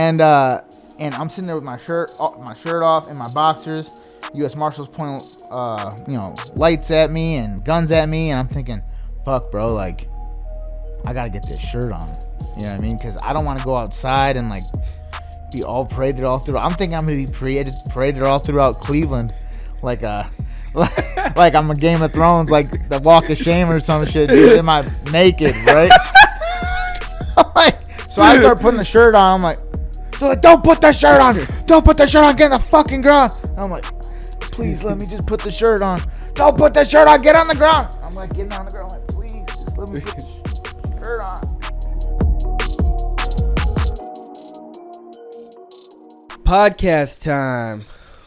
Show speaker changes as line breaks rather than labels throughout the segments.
And I'm sitting there with my shirt off and my boxers. U.S. Marshals pointing, lights at me and guns at me, and I'm thinking, fuck, bro, like, I gotta get this shirt on. You know what I mean? Because I don't want to go outside and like be all paraded all through. I'm thinking I'm gonna be paraded all throughout Cleveland, like like I'm a Game of Thrones, like the Walk of Shame or some shit. Dude, am I naked, right? So I start putting the shirt on. I'm like, don't put that shirt on. Don't put that shirt on. Get on the fucking ground. And I'm like, please let me just put the shirt on. Don't put the shirt on. Get on the ground. I'm like getting on the ground. I'm like, please just let me put the shirt on.
Podcast time.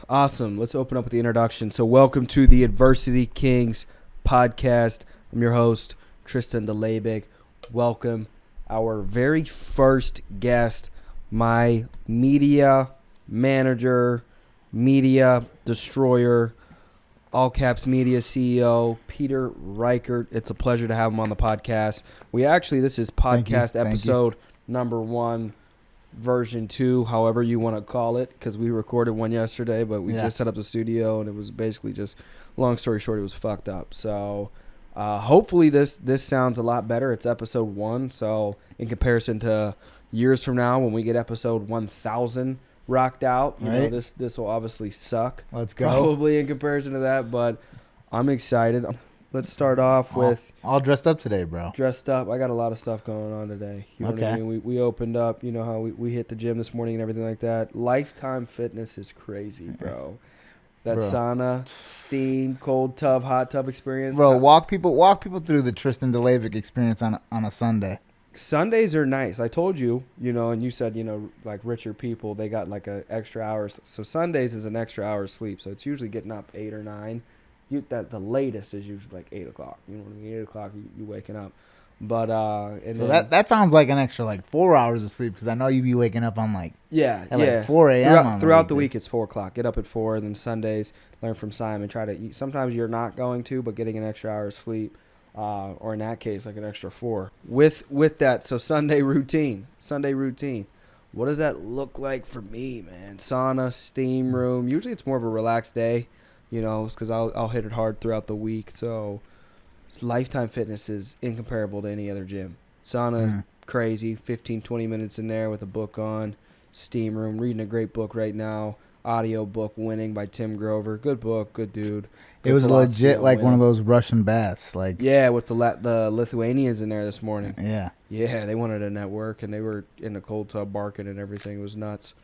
Awesome. Let's open up with the introduction. So welcome to the Adversity Kings podcast. I'm your host, Tristan Dlabik. Welcome our very first guest, my media manager, media destroyer, all caps media CEO, Peter Reichert. It's a pleasure to have him on the podcast. This is podcast episode number 1. Version 2, however you want to call it, because we recorded one yesterday, but we just set up the studio and it was basically just, long story short, it was fucked up. So hopefully this sounds a lot better. It's episode 1, so in comparison to years from now when we get episode 1000 rocked out, you know, this will obviously suck.
Let's go.
Probably in comparison to that, but I'm excited. Let's start off with...
All dressed up today, bro.
Dressed up. I got a lot of stuff going on today. You know what I mean? We opened up, you know how we hit the gym this morning and everything like that. Lifetime Fitness is crazy, bro. That sauna, steam, cold tub, hot tub experience.
Bro, walk people through the Tristan Dlabik experience on a Sunday.
Sundays are nice. I told you, and you said, like richer people, they got like an extra hours. So Sundays is an extra hour of sleep. So it's usually getting up 8 or 9. The latest is usually like 8 o'clock. You know what I mean? 8 o'clock, you waking up. But
that sounds like an extra like 4 hours of sleep, because I know you be waking up on like like 4 a.m.
Throughout the week, it's 4 o'clock. Get up at 4, and then Sundays, learn from Simon. Try to eat. Sometimes you're not going to, but getting an extra hour of sleep, or in that case, like an extra 4. With that, so Sunday routine. What does that look like for me, man? Sauna, steam room. Usually it's more of a relaxed day. Because I'll hit it hard throughout the week. So Lifetime Fitness is incomparable to any other gym. Sauna, crazy, 15, 20 minutes in there with a book on. Steam room, reading a great book right now. Audio book, Winning by Tim Grover. Good book, good dude. Good
it was legit like one of those Russian baths. With
the Lithuanians in there this morning.
Yeah,
they wanted a network, and they were in the cold tub barking and everything. It was nuts.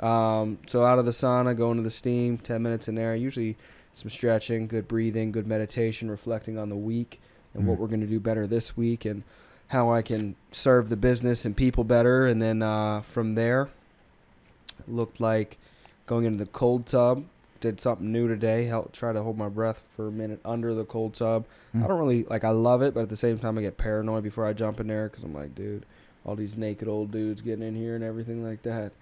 So out of the sauna, going to the steam, 10 minutes in there. Usually some stretching, good breathing, good meditation, reflecting on the week and what we're going to do better this week and how I can serve the business and people better. And then from there, looked like going into the cold tub. Did something new today. Try to hold my breath for a minute under the cold tub. I don't really, I love it, but at the same time I get paranoid before I jump in there, because I'm like, dude, all these naked old dudes getting in here and everything like that.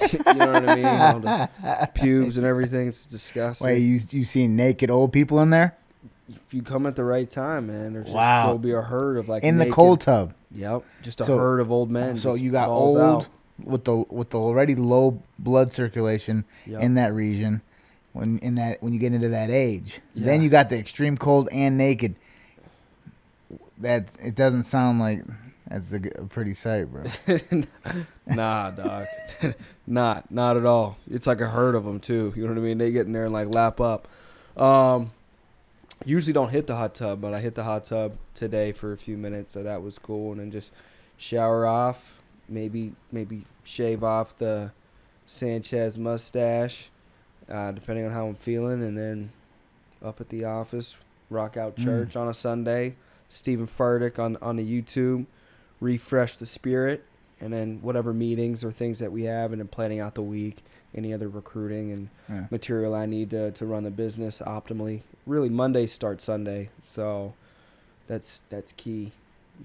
You know what I mean? All the pubes and everything. It's disgusting.
Wait, you seen naked old people in there?
If you come at the right time, man, there'll be a herd of like
in
naked,
the cold tub.
Yep, just a herd of old men.
So you got old out. with the already low blood circulation in that region. When you get into that age, then you got the extreme cold and naked. That it doesn't sound like. That's a pretty sight, bro.
Nah, dog. Not at all. It's like a herd of them, too. You know what I mean? They get in there and, lap up. Usually don't hit the hot tub, but I hit the hot tub today for a few minutes, so that was cool. And then just shower off, maybe shave off the Sanchez mustache, depending on how I'm feeling. And then up at the office, rock out church on a Sunday. Stephen Furtick on the YouTube. Refresh the spirit, and then whatever meetings or things that we have, and then planning out the week, any other recruiting and material I need to run the business optimally. Really, Monday starts Sunday, so that's key.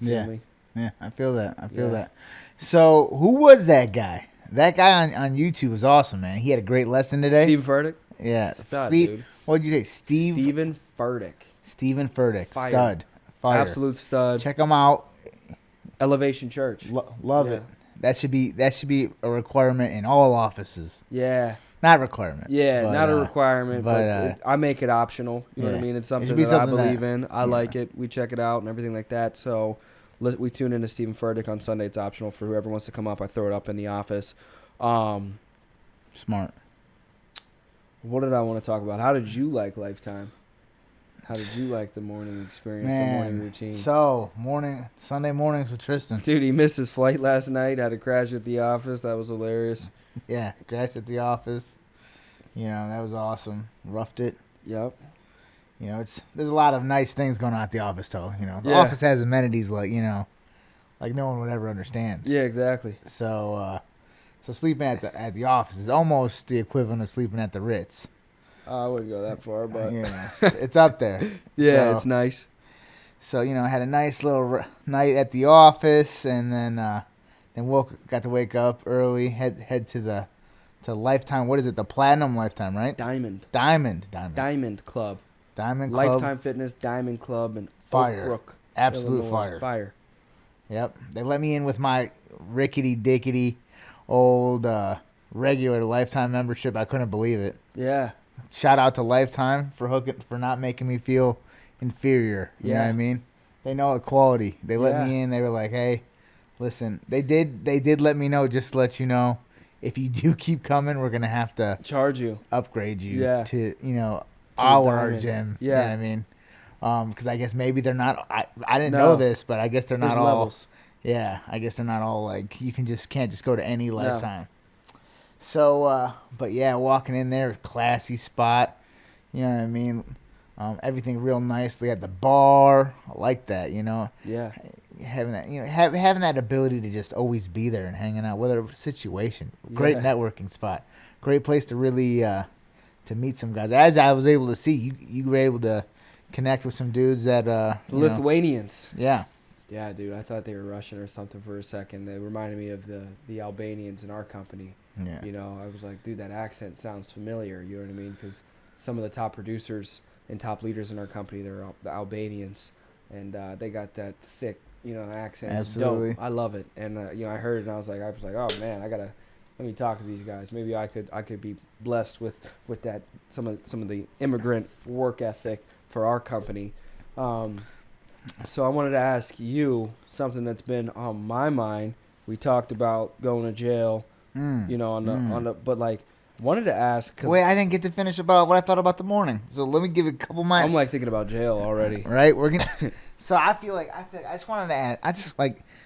You feel me?
Yeah, I feel that. So who was that guy? That guy on YouTube was awesome, man. He had a great lesson today.
Steve Furtick?
Yeah.
Stud, dude.
What did you say?
Stephen Furtick.
Stephen Furtick.
Fire.
Stud. Fire.
Absolute stud.
Check him out.
Elevation Church.
Love it. That should be a requirement in all offices.
Yeah.
Not requirement.
Yeah,
but,
not a requirement, but I make it optional. You know what I
yeah.
mean? It's
It
something
should be
that I
something
believe
that-
in. I
yeah.
like it. We check it out and everything like that. So we tune into Stephen Furtick on Sunday. It's optional for whoever wants to come up. I throw it up in the office.
Smart.
What did I want to talk about? How did you like Lifetime? How did you like the morning experience, the morning routine?
So, Sunday mornings with Tristan.
Dude, he missed his flight last night. Had to crash at the office. That was hilarious.
Yeah, crashed at the office. You know, that was awesome. Roughed it.
Yep.
You know, there's a lot of nice things going on at the office, though. You know, the
Yeah.
office has amenities like no one would ever understand.
Yeah, exactly.
So sleeping at the office is almost the equivalent of sleeping at the Ritz.
I wouldn't go that far, but
Yeah, it's up there.
yeah,
So-
it's nice.
So I had a nice little night at the office, and then got to wake up early, head to Lifetime. What is it? The Platinum Lifetime, right?
Diamond Club.
Diamond Club.
Lifetime Fitness Diamond Club in
Fire.
Oak Brook,
Absolute
Illinois.
fire. Yep. They let me in with my rickety dickety old regular Lifetime membership. I couldn't believe it.
Yeah.
Shout out to Lifetime for not making me feel inferior. You know what I mean? They know equality. They let me in. They were like, "Hey, listen." They did let me know. Just to let you know, if you do keep coming, we're gonna have to
Charge you.
upgrade you
To
our
Diamond.
gym.
Yeah.
You know what I mean? Because I guess maybe they're not. I didn't
No.
know this, but I guess they're not
There's
all.
levels.
Yeah, I guess they're not all like you can't just go to any Lifetime. So, but yeah, walking in there, classy spot. You know what I mean? Everything real nicely at the bar. I like that.
Yeah.
Having that, having that ability to just always be there and hanging out, whatever situation. Great
Yeah.
networking spot. Great place to really to meet some guys. As I was able to see, you were able to connect with some dudes that
Lithuanians.
Yeah.
Yeah, dude. I thought they were Russian or something for a second. They reminded me of the Albanians in our company.
Yeah.
I was like, dude, that accent sounds familiar. You know what I mean? Because some of the top producers and top leaders in our company, they're the Albanians, and they got that thick, accent. It's
Absolutely.
dope. I love it. And I heard it, and I was like, oh man, let me talk to these guys. Maybe I could be blessed with that some of the immigrant work ethic for our company. So I wanted to ask you something that's been on my mind. We talked about going to jail, but wanted to ask. 'Cause
Wait, I didn't get to finish about what I thought about the morning. So let me give you a couple of my.
I'm thinking about jail already.
Right, we're gonna. So I feel like I just wanted to add. I just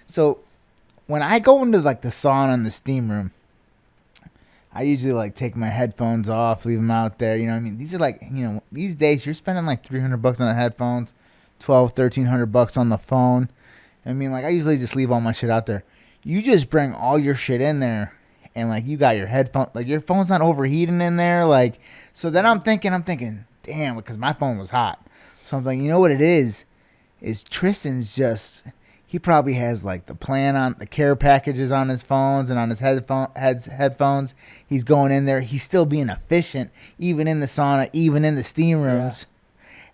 so when I go into the sauna and the steam room, I usually take my headphones off, leave them out there. You know what I mean? These are these days you're spending $300 on the headphones, $1,300 on the phone. I mean, I usually just leave all my shit out there. You just bring all your shit in there, and you got your headphone, your phone's not overheating in there. So then I'm thinking, damn, because my phone was hot. So I'm you know what it is Tristan's he probably has the plan on the care packages on his phones and on his headphones. He's going in there. He's still being efficient, even in the sauna, even in the steam rooms,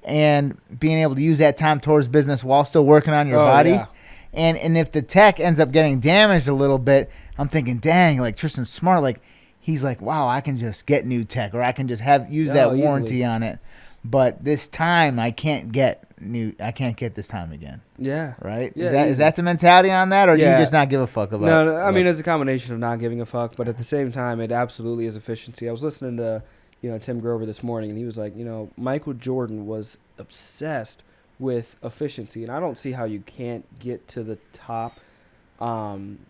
and being able to use that time towards business while still working on your body.
Yeah.
And if the tech ends up getting damaged a little bit, I'm thinking, dang, Tristan's smart. He's wow, I can just get new tech, or I can just use that warranty
easily
on it. But this time I can't get this time again.
Yeah.
Right?
Yeah,
Is that the mentality on that, or do you
Yeah.
just not give a fuck about
No, I mean, it's a combination of not giving a fuck, but at the same time, it absolutely is efficiency. I was listening to, Tim Grover this morning, and he was like, Michael Jordan was obsessed with efficiency, and I don't see how you can't get to the top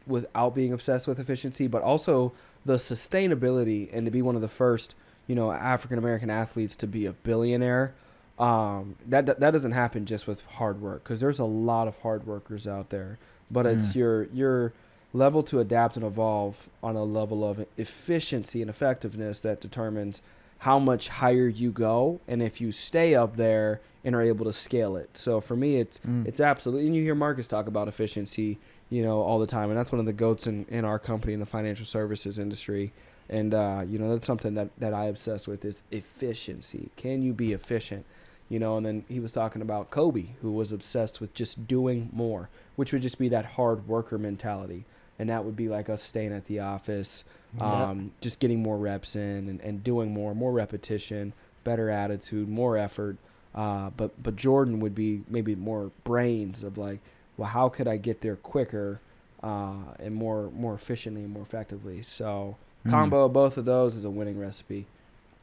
without being obsessed with efficiency, but also the sustainability and to be one of the first, African-American athletes to be a billionaire. That doesn't happen just with hard work, because there's a lot of hard workers out there, but it's your level to adapt and evolve on a level of efficiency and effectiveness that determines how much higher you go, and if you stay up there and are able to scale it. So for me, it's absolutely, and you hear Marcus talk about efficiency, all the time, and that's one of the goats in our company in the financial services industry. And that's something that I obsess with is efficiency. Can you be efficient? And then he was talking about Kobe, who was obsessed with just doing more, which would just be that hard worker mentality. and that would be like us staying at the office,
Yep.
just getting more reps in and doing more repetition, better attitude, more effort. But Jordan would be maybe more brains of like, well, how could I get there quicker and more efficiently and more effectively? So combo of both of those is a winning recipe.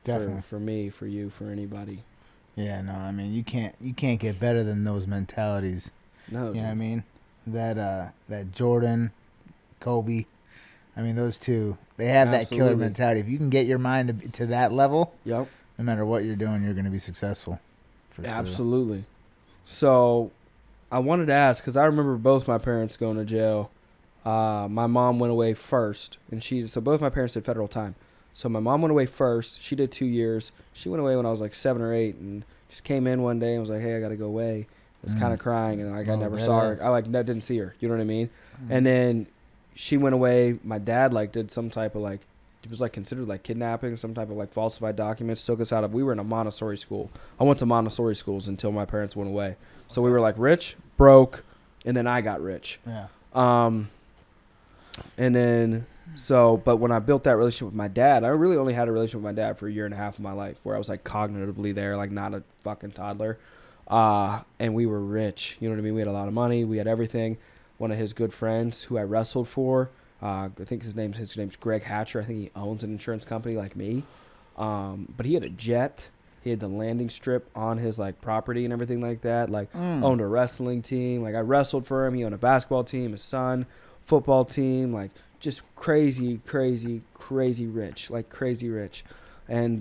Definitely.
For me, for you, for anybody.
Yeah, no, I mean you can't get better than those mentalities.
No.
You know what I mean? That Jordan, Kobe, I mean those two, they have that killer
Absolutely.
mentality. If you can get your mind to that level,
Yep.
no matter what you're doing, you're going to be successful. For sure.
Absolutely. So I wanted to ask, because I remember both my parents going to jail. My mom went away first, and so both my parents did federal time. So my mom went away first. She did 2 years. She went away when I was like 7 or 8, and just came in one day and was like, "Hey, I got to go away." I was kind of crying, and like I never saw her. I didn't see her. You know what I mean? And then she went away. My dad like did some type of like, it was like considered like kidnapping, some type of like falsified documents. Took us out of. We were in a Montessori school. I went to Montessori schools until my parents went away. So we were like rich, broke, and then I got rich.
Yeah.
And then but when I built that relationship with my dad, I really only had a relationship with my dad for a year and a half of my life, where I was like cognitively there, like not a fucking toddler. And we were rich. You know what I mean? We had a lot of money. We had everything. One of his good friends who I wrestled for, I think his name's Greg Hatcher. I think he owns an insurance company like me. But he had a jet. He had the landing strip on his like property and everything like that. Like owned a wrestling team. Like I wrestled for him. He owned a basketball team, his son, football team. Like just crazy rich. Like crazy rich. And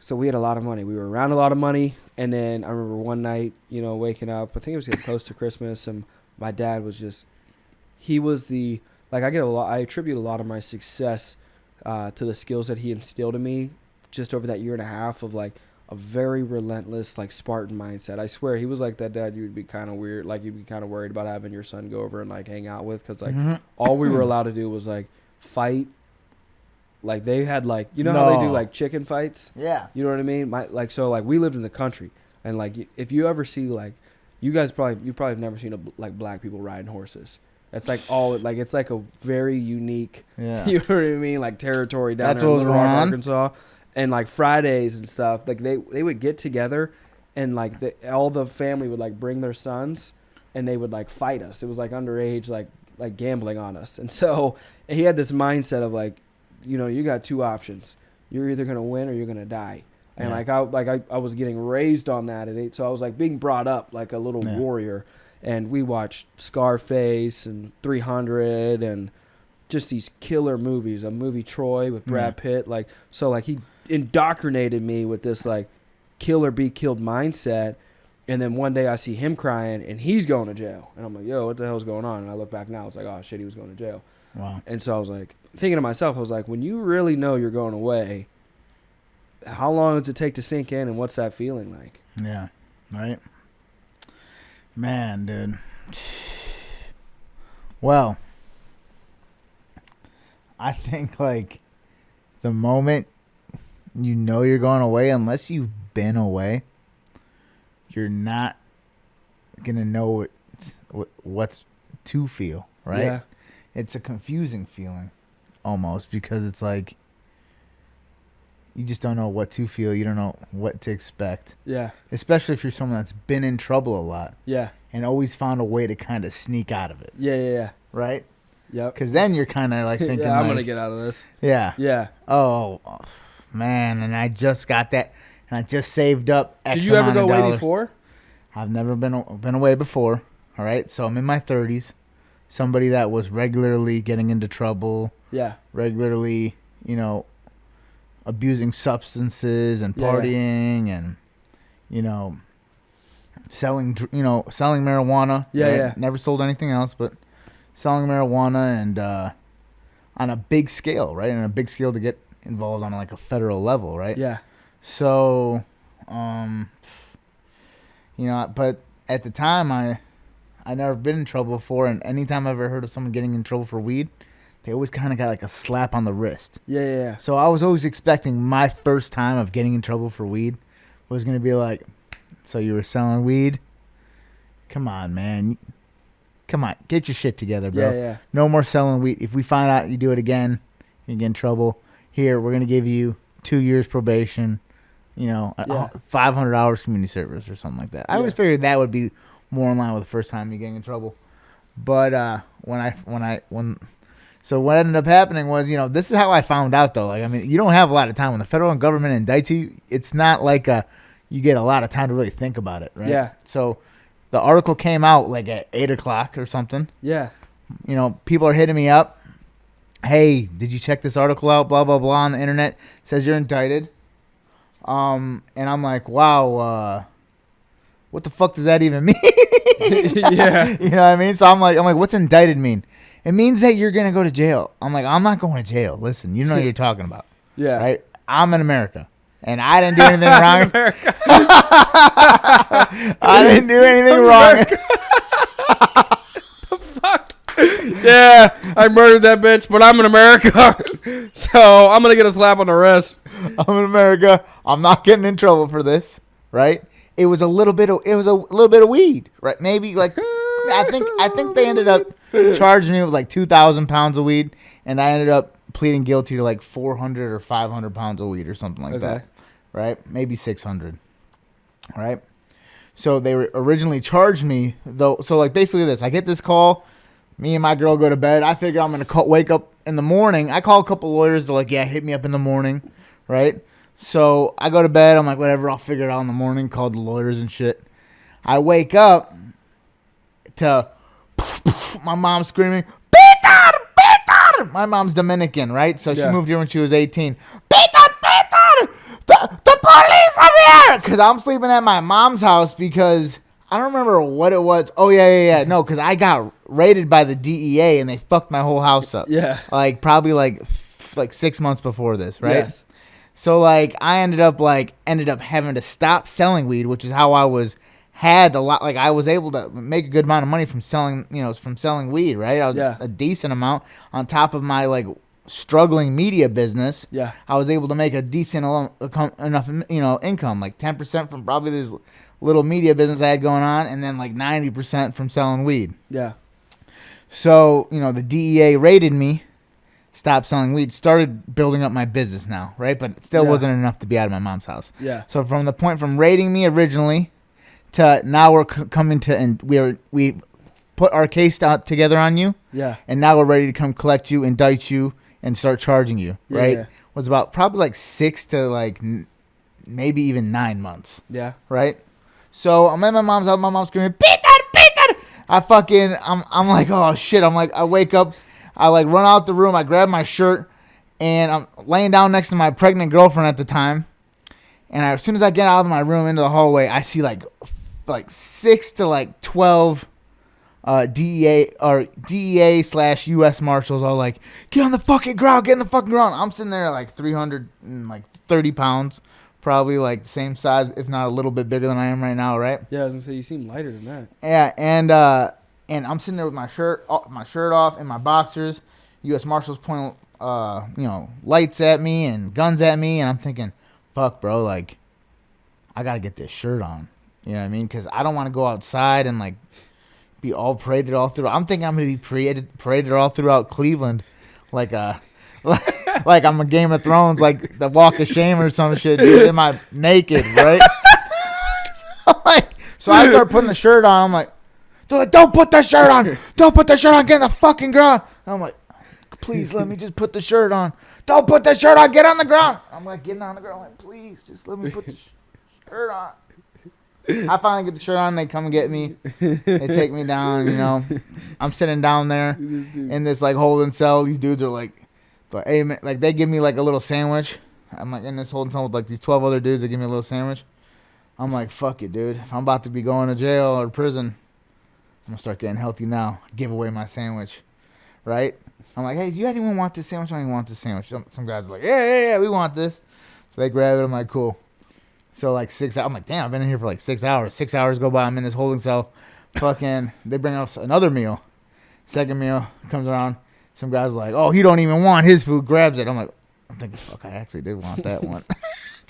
so we had a lot of money. We were around a lot of money. And then I remember one night, you know, waking up. I think it was getting close to Christmas, and my dad was just. He was the like I attribute a lot of my success to the skills that he instilled in me just over that year and a half of like a very relentless like Spartan mindset. I swear he was like that dad you would be kind of weird, like you'd be kind of worried about having your son go over and like hang out with, because like all we were allowed to do was like fight. Like they had like, you know how they do like chicken fights?
Yeah.
You know what I mean? So like we lived in the country, and like if you ever see like you probably have never seen like black people riding horses. It's like it's like a very unique,
Yeah.
you know what I mean, like territory down
That's
there in
what was
Little Rock,
going on?
Arkansas, and like Fridays and stuff. Like they would get together, and like all the family would like bring their sons, and they would like fight us. It was like underage, like gambling on us. And so he had this mindset of like, you know, you got two options. You're either gonna win or you're gonna die. And I was getting raised on that at 8, so I was like being brought up like a little warrior. And we watched Scarface and 300 and just these killer movies. A movie Troy with Brad Pitt. Like so, like he indoctrinated me with this like kill or be killed mindset. And then one day I see him crying and he's going to jail. And I'm like, yo, what the hell's going on? And I look back now, it's like, oh shit, he was going to jail.
Wow.
And so I was like thinking to myself, I was like, when you really know you're going away, how long does it take to sink in, and what's that feeling like?
Yeah. Right. Man, dude. Well, I think like the moment you know you're going away, unless you've been away, you're not gonna know what's to feel, right?
Yeah.
It's a confusing feeling almost, because it's like you just don't know what to feel. You don't know what to expect.
Yeah.
Especially if you're someone that's been in trouble a lot.
Yeah.
And always found a way to kind of sneak out of it.
Yeah.
Right?
Yep.
Because then you're kind of like thinking,
yeah, I'm
like,
going to get out of this.
Yeah.
Yeah.
Oh, man. And I just got that. And I just saved up X
Did you ever
amount
go
of
away
dollars.
before?
I've never been away before. All right? So I'm in my 30s. Somebody that was regularly getting into trouble.
Yeah.
Regularly, you know, abusing substances and partying and, you know, selling marijuana.
Yeah,
right?
yeah.
Never sold anything else, but selling marijuana and on a big scale, right? And a big scale to get involved on like a federal level, right?
Yeah.
So, you know, but at the time I never been in trouble before, and anytime I've ever heard of someone getting in trouble for weed, they always kind of got like a slap on the wrist.
Yeah.
So I was always expecting my first time of getting in trouble for weed was going to be like, so you were selling weed? Come on, man. come on, get your shit together, bro.
Yeah.
No more selling weed. If we find out you do it again, you get in trouble. Here, we're gonna give you 2 years probation. $500 community service or something like that. I always figured that would be more in line with the first time you getting in trouble. But so what ended up happening was, this is how I found out though. Like, I mean, you don't have a lot of time when the federal government indicts you. It's not like you get a lot of time to really think about it, right?
Yeah.
So the article came out like at 8:00 or something.
Yeah.
People are hitting me up. Hey, did you check this article out? Blah blah blah on the internet. Says you're indicted. And I'm like, wow. What the fuck does that even mean?
Yeah.
You know what I mean? So I'm like, what's indicted mean? It means that you're gonna go to jail. I'm like, I'm not going to jail. Listen, you know what you're talking about.
Yeah.
Right? I'm in America. And I didn't do anything wrong.
America.
I didn't do anything wrong.
The fuck? Yeah, I murdered that bitch, but I'm in America. So I'm gonna get a slap on the wrist.
I'm in America. I'm not getting in trouble for this, right? It was a little bit of weed, right? Maybe like I think they ended up charging me with like 2,000 pounds of weed, and I ended up pleading guilty to like 400 or 500 pounds of weed or something like that, right? Maybe 600, right? So they originally charged me though. So like basically this, I get this call. Me and my girl go to bed. I figure I'm gonna wake up in the morning. I call a couple lawyers. They're like, yeah, hit me up in the morning, right? So I go to bed. I'm like, whatever, I'll figure it out in the morning. Called the lawyers and shit. I wake up to my mom screaming, Peter! Peter! My mom's Dominican, right? So she moved here when she was 18. Peter! Peter! The police are there! Because I'm sleeping at my mom's house because I don't remember what it was. Oh, yeah. No, because I got raided by the DEA and they fucked my whole house up.
Yeah.
Like probably like 6 months before this, right?
Yes.
So like I ended up having to stop selling weed, which is how I had a lot. Like I was able to make a good amount of money from selling weed, right? A decent amount on top of my like struggling media business.
Yeah.
I was able to make a decent enough income, like 10% from probably this little media business I had going on, and then like 90% from selling weed.
Yeah.
So, the DEA raided me, stopped selling weed, started building up my business now, right? But it still wasn't enough to be out of my mom's house.
Yeah.
So from the point from raiding me originally to now we're coming to, and we put our case together on you.
Yeah.
And now we're ready to come collect you, indict you, and start charging you, right?
Yeah.
Was about probably like 6 to like maybe even 9 months.
Yeah.
Right? So I'm at my mom's house. My mom's screaming, Peter! I'm like, oh shit. I'm like, I wake up. I like run out the room. I grab my shirt and I'm laying down next to my pregnant girlfriend at the time. And as soon as I get out of my room into the hallway, I see like 6 to like 12 DEA/US Marshals all like, get on the fucking ground. I'm sitting there like 330 pounds. Probably like the same size, if not a little bit bigger than I am right now, right?
Yeah, I was gonna say you seem lighter than that.
Yeah, and I'm sitting there with my shirt off and my boxers. U.S. Marshals point, lights at me and guns at me, and I'm thinking, fuck, bro, like, I gotta get this shirt on. You know what I mean? Because I don't want to go outside and like be all paraded all through. I'm thinking I'm gonna be paraded all throughout Cleveland, like like I'm a Game of Thrones, like the Walk of Shame or some shit, dude, am I naked, right? So I start putting the shirt on. I'm like, they're like, don't put the shirt on. Don't put the shirt on. Get on the fucking ground. And I'm like, please let me just put the shirt on. Don't put the shirt on. Get on the ground. I'm like getting on the ground. I'm like, please just let me put the shirt on. I finally get the shirt on. They come get me. They take me down, I'm sitting down there in this like holding cell. These dudes are like, hey, man, like they give me like a little sandwich. I'm like in this holding cell with like these 12 other dudes. They give me a little sandwich. I'm like, fuck it, dude. If I'm about to be going to jail or prison, I'm going to start getting healthy now. Give away my sandwich, right? I'm like, hey, do you anyone want this sandwich? I don't even want this sandwich. Some guys are like, yeah, we want this. So they grab it. I'm like, cool. So like 6 hours. I'm like, damn, I've been in here for like 6 hours. 6 hours go by. I'm in this holding cell. Fucking, they bring us another meal. Second meal comes around. Some guy's like, oh, he don't even want his food. Grabs it. I'm thinking, fuck, I actually did want that one.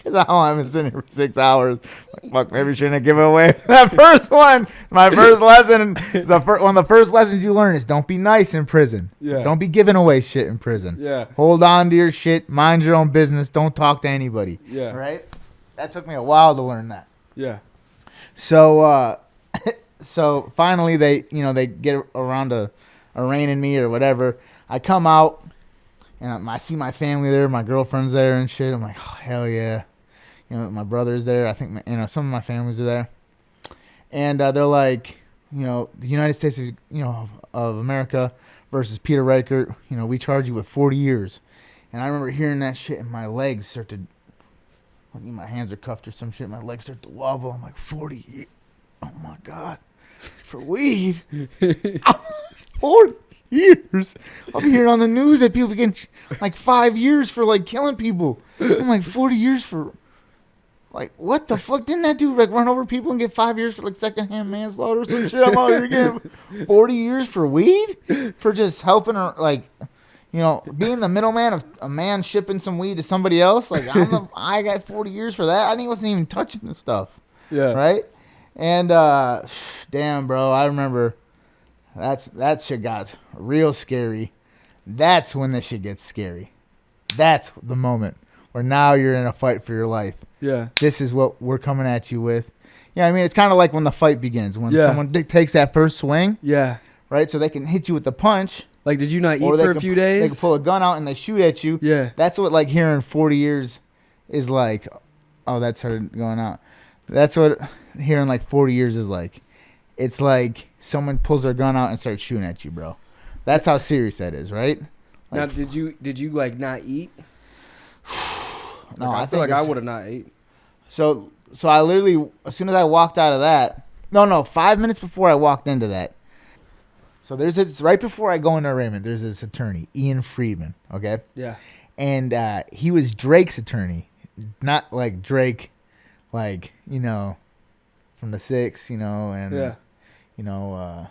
Because I've been sitting here for 6 hours. Like, fuck, maybe shouldn't have given away that first one. My first lesson, one of the first lessons you learn is don't be nice in prison.
Yeah.
Don't be giving away shit in prison.
Yeah.
Hold on to your shit. Mind your own business. Don't talk to anybody.
Yeah.
Right? That took me a while to learn that.
Yeah.
So, so finally they get around to arraigning me or whatever. I come out and I see my family there, my girlfriend's there and shit. I'm like, oh, hell yeah. My brother's there. I think some of my families are there. And they're like, the United States of America versus Peter Reichert, we charge you with 40 years. And I remember hearing that shit and my legs start to, my hands are cuffed or some shit. My legs start to wobble. I'm like, 40 years? Oh my God. For weed? 40 years? I'll be hearing on the news that people get like 5 years for like killing people. I'm like, 40 years for, like, what the fuck? Didn't that dude like run over people and get 5 years for like secondhand manslaughter or some shit? I'm out here getting 40 years for weed? For just helping her, like, being the middleman of a man shipping some weed to somebody else? Like, I got 40 years for that? I wasn't even touching the stuff.
Yeah.
Right? And, damn, bro, I remember that shit got real scary. That's when the shit gets scary. That's the moment where now you're in a fight for your life.
Yeah.
This is what we're coming at you with. Yeah, I mean, it's kind of like when the fight begins. When someone takes that first swing.
Yeah.
Right? So they can hit you with the punch.
Like, did you not eat for a few days?
They can pull a gun out and they shoot at you.
Yeah.
That's what, like, hearing 40 years is like. Oh, that's her going out. That's what hearing, like, 40 years is like. It's like someone pulls their gun out and starts shooting at you, bro. That's how serious that is, right? Like,
now, did you like not eat?
No,
I feel like I would have not ate.
So I literally, as soon as I walked out of that, 5 minutes before I walked into that. So it's right before I go into arraignment. There's this attorney, Ian Friedman. Okay.
Yeah.
And he was Drake's attorney, not like Drake, like from the Six, and
yeah.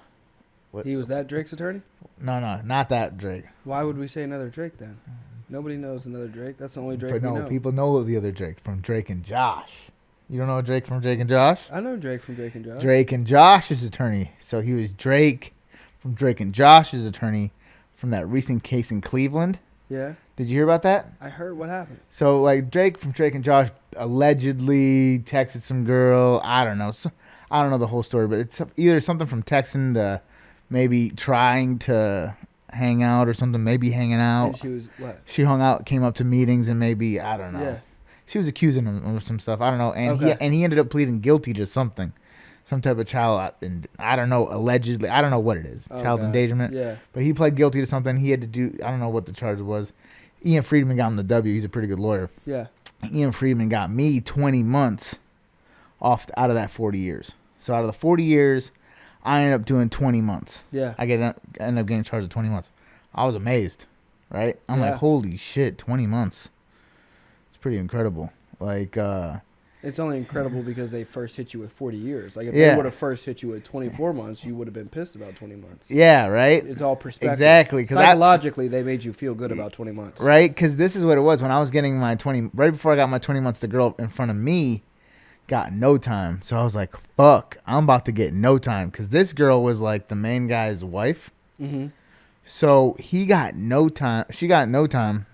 What?
He was that Drake's attorney?
No, not that Drake.
Why would we say another Drake then? Nobody knows another Drake. That's the only Drake we know.
People know the other Drake from Drake and Josh. You don't know Drake from Drake and Josh?
I know Drake from Drake and Josh.
Drake and Josh's attorney. So he was Drake from Drake and Josh's attorney from that recent case in Cleveland.
Yeah.
Did you hear about that?
I heard what happened.
So, like, Drake from Drake and Josh allegedly texted some girl. I don't know. I don't know the whole story, but it's either something from texting to maybe trying to hang out or something, maybe hanging out.
And she was what?
She hung out, came up to meetings, and maybe, I don't know.
Yeah.
She was accusing him of some stuff. I don't know. And
Okay.
he ended up pleading guilty to something. Some type of child, and I don't know, allegedly. I don't know what it is. Child endangerment.
Yeah.
But he pled guilty to something. He had to do, I don't know what the charge was. Ian Friedman got him the W. He's a pretty good lawyer.
Yeah.
Ian Friedman got me 20 months out of that 40 years. So out of the 40 years, I ended up doing 20 months.
Yeah.
I ended up getting charged with 20 months. I was amazed, right? I'm
Yeah.
like, holy shit, 20 months. It's pretty incredible. Like,
It's only incredible because they first hit you with 40 years. Like, if
Yeah.
they would have first hit you with 24 months, you would have been pissed about 20 months.
yeah, right?
It's all perspective.
Exactly.
Psychologically, they made you feel good about 20 months.
Right? Because this is what it was. When I was getting my 20, right before I got my 20 months, the girl in front of me got no time. So I was like, fuck, I'm about to get no time. Because this girl was like the main guy's wife.
Mm-hmm.
So he got no time. She got no time.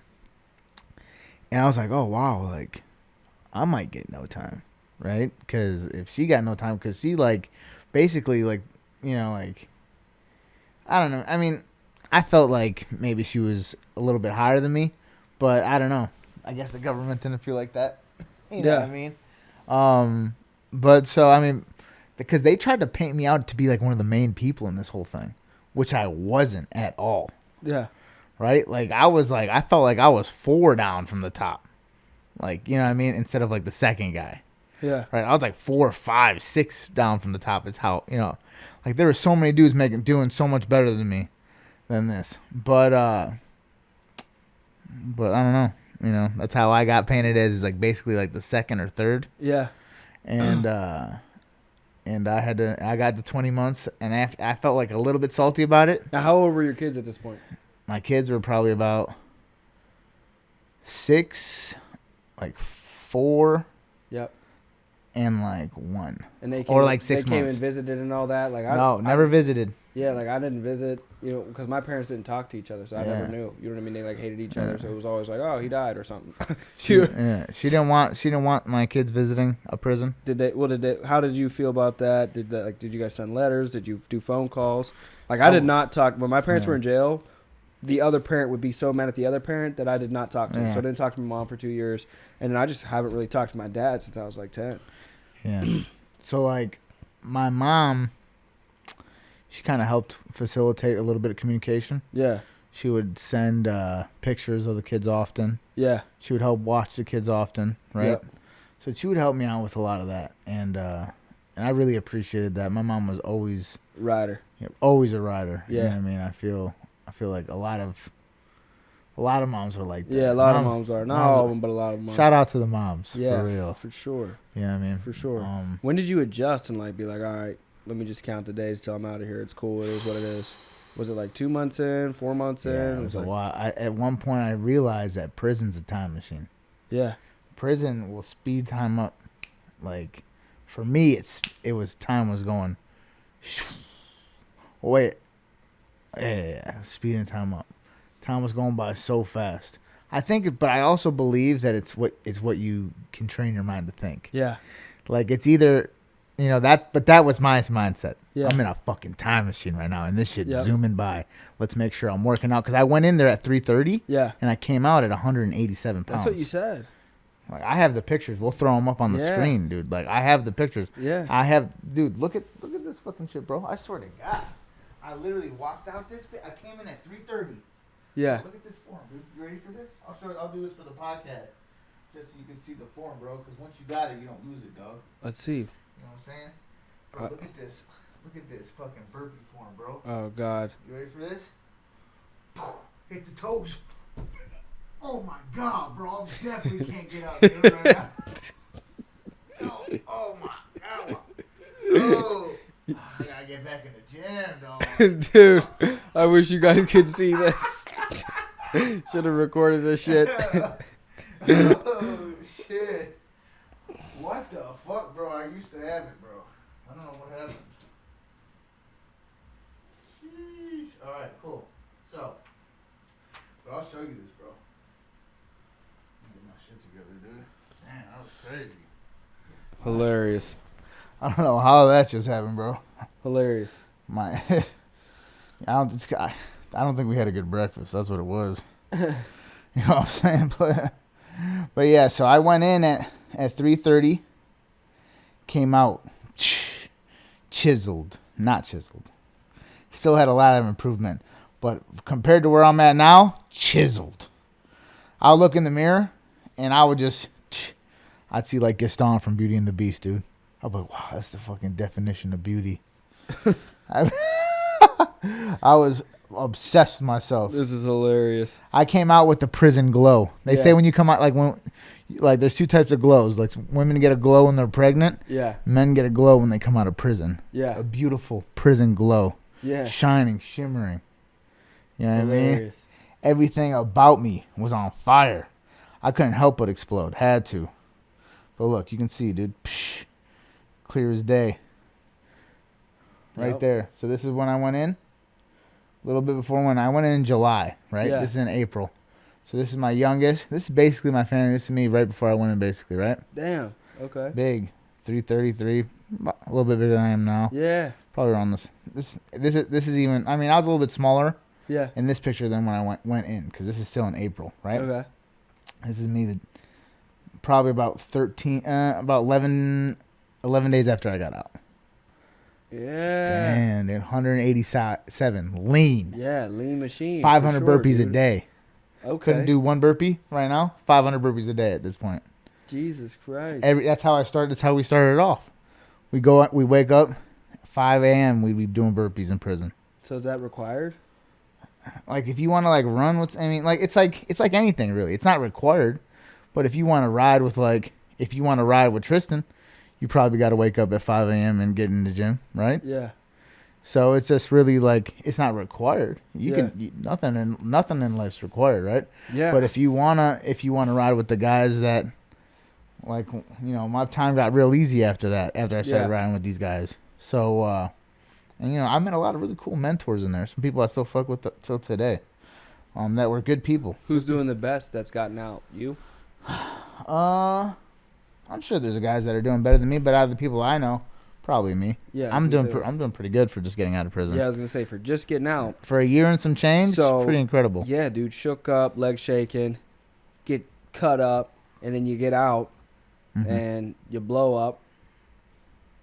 And I was like, oh, wow, like, I might get no time, right? Because if she got no time, because she, like, basically, like, like, I don't know. I mean, I felt like maybe she was a little bit higher than me, but I don't know. I guess the government didn't feel like that. You know what I mean? But so, I mean, because they tried to paint me out to be, like, one of the main people in this whole thing, which I wasn't at all.
Yeah.
Right? Like, I felt like I was 4 down from the top. Like, you know what I mean? Instead of, like, the second guy.
Yeah.
Right? I was, like, 4, 5, 6 down from the top. It's how, like, there were so many dudes doing so much better than me than this. But I don't know. That's how I got painted as, is, like, basically, like, the second or third.
Yeah.
And, and I got the 20 months, and I felt, like, a little bit salty about it.
Now, how old were your kids at this point?
My kids were probably about 6, like 4
Yep.
and like 1.
And they came,
or like 6
they came
months.
and visited and all that. Like
No, never visited.
Yeah, like I didn't visit, because my parents didn't talk to each other, so I never knew. You know what I mean? They like hated each other, so it was always like, oh, he died or something.
She didn't want my kids visiting a prison.
How did you feel about that? Did you guys send letters? Did you do phone calls? Like I did not talk when my parents were in jail. The other parent would be so mad at the other parent that I did not talk to him. So I didn't talk to my mom for 2 years, and then I just haven't really talked to my dad since I was like 10.
Yeah. So like my mom, she kind of helped facilitate a little bit of communication.
Yeah.
She would send pictures of the kids often.
Yeah.
She would help watch the kids often, right?
Yep.
So she would help me out with a lot of that, and I really appreciated that. My mom was always
Rider.
always a rider.
Yeah.
You know what I mean, I feel like a lot of moms are like that.
Yeah, a lot of moms are. Not all of them, but a lot of them are.
Shout out to the moms,
yeah,
for real.
for sure.
Yeah, I mean,
For sure. When did you adjust and like be like, all right, let me just count the days till I'm out of here. It's cool. It is what it is. Was it like 2 months in, 4 months in?
Yeah, it was a while. At one point, I realized that prison's a time machine.
Yeah.
Prison will speed time up. Like, for me, time was going. Wait. Yeah, speeding time up. Time was going by so fast. But I also believe that it's what you can train your mind to think.
Yeah.
Like it's either, that was my mindset.
Yeah.
I'm in a fucking time machine right now, and this shit zooming by. Let's make sure I'm working out, because I went in there at 3:30.
Yeah.
And I came out at 187 pounds.
That's what you said.
Like I have the pictures. We'll throw them up on the screen, dude. Like I have the pictures.
Yeah.
Dude. Look at this fucking shit, bro. I swear to God, I literally walked out this bit. I came in at 3:30.
Yeah.
Look at this form, dude. You ready for this? I'll do this for the podcast, just so you can see the form, bro. Because once you got it, you don't lose it, dog.
Let's see.
You know what I'm saying? Bro, look at this. Look at this fucking burpee form, bro.
Oh God.
You ready for this? Hit the toes. Oh my God, bro! I definitely can't get up dude, right now. Oh my God. Oh, I gotta get back in the gym, dog.
Dude, I wish you guys could see this. Should have recorded this shit.
Oh shit! What the fuck, bro? I used to have it, bro. I don't know what happened. Sheesh. All right, cool. So, but I'll show you this, bro. Get my shit together, dude. Damn, that was crazy.
Hilarious.
I don't know how that just happened, bro.
Hilarious.
I don't think we had a good breakfast. That's what it was. You know what I'm saying? But yeah, so I went in at 3:30, came out not chiseled. Still had a lot of improvement, but compared to where I'm at now, chiseled. I'll look in the mirror and I'd see like Gaston from Beauty and the Beast, dude. I'd be like, wow, that's the fucking definition of beauty. I was obsessed with myself.
This is hilarious.
I came out with the prison glow. They say when you come out, like there's 2 types of glows. Like women get a glow when they're pregnant.
Yeah.
Men get a glow when they come out of prison.
Yeah.
A beautiful prison glow.
Yeah.
Shining, shimmering. You know what I mean?
Hilarious.
Everything about me was on fire. I couldn't help but explode. Had to. But look, you can see, dude. Psh, clear as day. Right there. So this is when I went in. A little bit before when I went in July, right?
Yeah.
This is in April. So this is my youngest. This is basically my family. This is me right before I went in, basically, right?
Damn. Okay.
Big. 333. A little bit bigger than I am now.
Yeah.
Probably around this. This is even. I mean, I was a little bit smaller.
Yeah.
In this picture than when I went in, because this is still in April, right?
Okay.
This is me. Probably about 11 days after I got out.
Yeah.
Damn, dude, 187 lean.
Yeah, lean machine.
500 burpees a day.
Okay.
Couldn't do one burpee right now. 500 burpees a day at this point.
Jesus Christ.
That's how I started. That's how we started it off. We wake up 5 a.m. We'd be doing burpees in prison.
So is that required?
Like if you want to like run, it's like anything really. It's not required, but if you want to ride with Tristan, you probably got to wake up at 5 a.m. and get in the gym, right?
Yeah.
So it's just really like it's not required. Nothing in life's required, right?
Yeah.
But if you wanna ride with the guys that Like, my time got real easy after that, after I started
Yeah.
riding with these guys. So, and, I met a lot of really cool mentors in there. Some people I still fuck with till today, that were good people.
Who's doing the best that's gotten out? You?
I'm sure there's guys that are doing better than me, but out of the people I know, probably me.
Yeah.
I'm doing pretty good for just getting out of prison.
Yeah, I was going to say, for just getting out.
For a year and some change,
So,
pretty incredible.
Yeah, dude, shook up, leg shaking, get cut up, and then you get out
Mhm.
and you blow up.